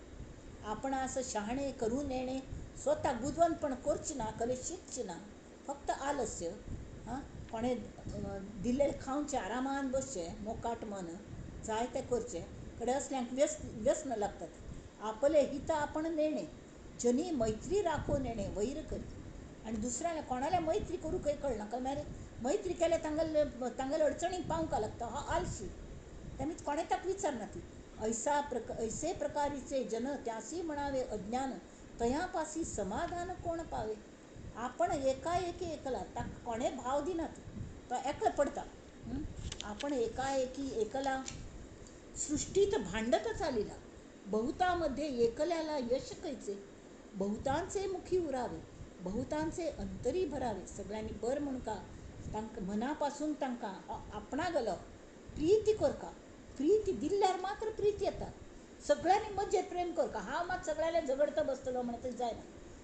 आपण असं शहाणे करून येणे, स्वतः बुजवणपण करची ना, कले शिकची ना, फक्त आलस्य. हां कोणे दिल्ले खावचे, आरामान बसचे, मोकाट मन जाय ते करचे. कडे असल्यांक व्यसन लागतात. आपले हित आपण नेणे, जनी मैत्री राखून नेणे वैर करी. आणि दुसऱ्याला कोणाला मैत्री करू काही कळना का मैत्री केल्या तांगल अडचणीक पावूंका लागता. हा आलशी. त्यामुळे कोणे ताक विचारना ती. ऐसे प्रकारीचे जन त्यासी म्हणावे अज्ञान, तयापासी समाधान कोण पावे. आपण एकाएकी एकला, ताक कोणे भाव दिनात, तो एकला पडता. आपण एकाएकी एकला सृष्टीत भांडतच आलेला. बहुतामध्ये एकल्याला यश कैचे, बहुतांचे मुखी उरावे, बहुतांचे अंतरी भरावे. सगळ्यांनी बर म्हणून का मनापासून तांकां आपणा गलो प्रीती करका. प्रीती दिल्यार मात्र प्रीती येता. सगळ्यांनी मजेत प्रेम करका. हा मात सगळ्याला झगडता बसतलो म्हणत जायना.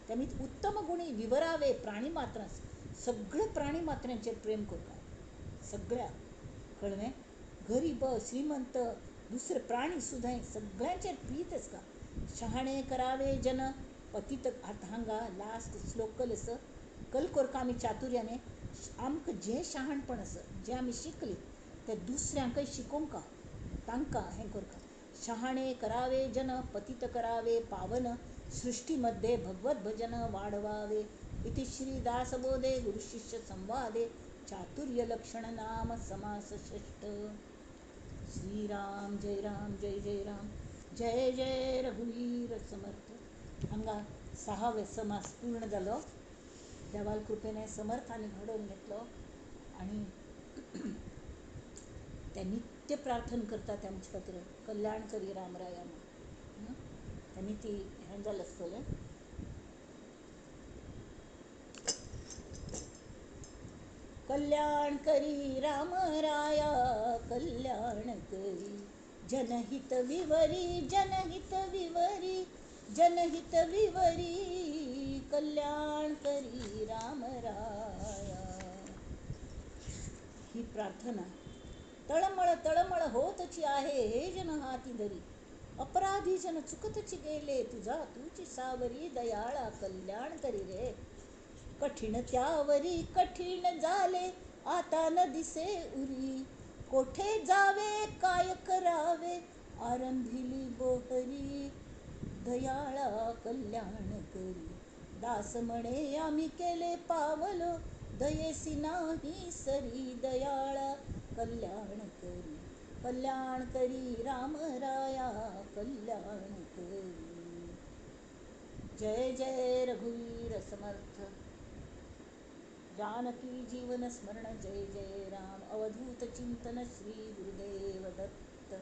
त्यामुळे उत्तम गुणी विवरावे प्राणी मात्रास. सगळे प्राणी मात्रांचेर प्रेम करका. सगळ्या कळवे, गरीब श्रीमंत दुसरे प्राणी सुद्धा सगळ्यांचेर प्रीतच का. शहाणे करावे जन पतित. आता हांगा लास्ट श्लोक कलस कल करका आमी चातुर्याने. आमकां जें शहाणपण आसा जें आमी शिकली ते दुसऱ्यांकय शिकोवंका, तांकां हें करका. शहाणे करावे जन पतित करावे पावन, सृष्टीमध्ये भगवत भजन वाढवावे. इति श्री दासबोधे गुरुशिष्य संवादे चातुर्य लक्षण नाम समास षष्ठ. श्रीराम जय राम जय जय राम, जय जय रघुवीर समर्थ. हांगा 6वे समास पूर्ण जालो. देवाल कृपेने समर्थाने घडवून घेतलो. आणि ते नित्य प्रार्थना करतात आमच्या खातीर कल्याण करी रामराया म्हणून. त्यांनी ती हें जालें आसतलें. कल्याण करी रामराया कल्याण करी, जनहित विवरी जनहित विवरी जनहित विवरी, कल्याण करी रामराया. ही प्रार्थना तळमळ तळमळ होतची आहे हे जन हाती धरी. अपराधी जन चुकतची गेले तुझा तूची सावरी, दयाळा कल्याण करी रे. कठीण त्यावरी कठीण झाले आता न दिसे उरी, कोठे जावे काय करावे आरंभिली गोहरी, दयाळा कल्याण करी. दास म्हणे आम्ही केले पावलो, दयेसी नाही सरी, दयाळा कल्याण करी. कल्याण करी रामराया कल्याण करी. जय जय रघुवीर समर्थ. जानकी जीवन स्मरण जय जय राम. अवधूत चिंतन श्री गुरुदेव दत्त.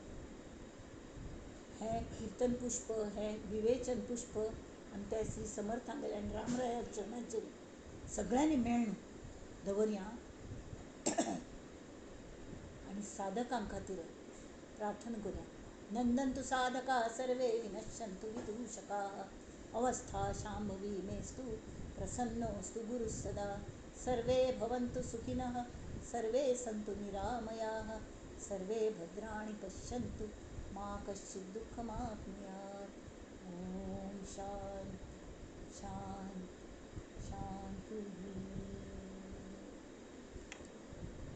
हे कीर्तन पुष्प, हे विवेचन पुष्प आणि त्या श्री समर्थांगले आणि रामराया चरणाचे सगळ्यांनी मेळून दवरया. आणि साधकां खातीर प्रार्थना करूया. नंदन्तु साधका सर्वे विनश्यन्तु विदूषकाः, अवस्था शाम्भवी मेस्तु प्रसन्नोऽस्तु गुरुः सदा. सर्वे भवन्तु सुखिनः, सर्वे सन्तु निरामयाः, सर्वे भद्राणि पश्यन्तु मा कश्चित् दुःखमाप्नुयात्. ॐ शान्ति शान्ति शान्तिः.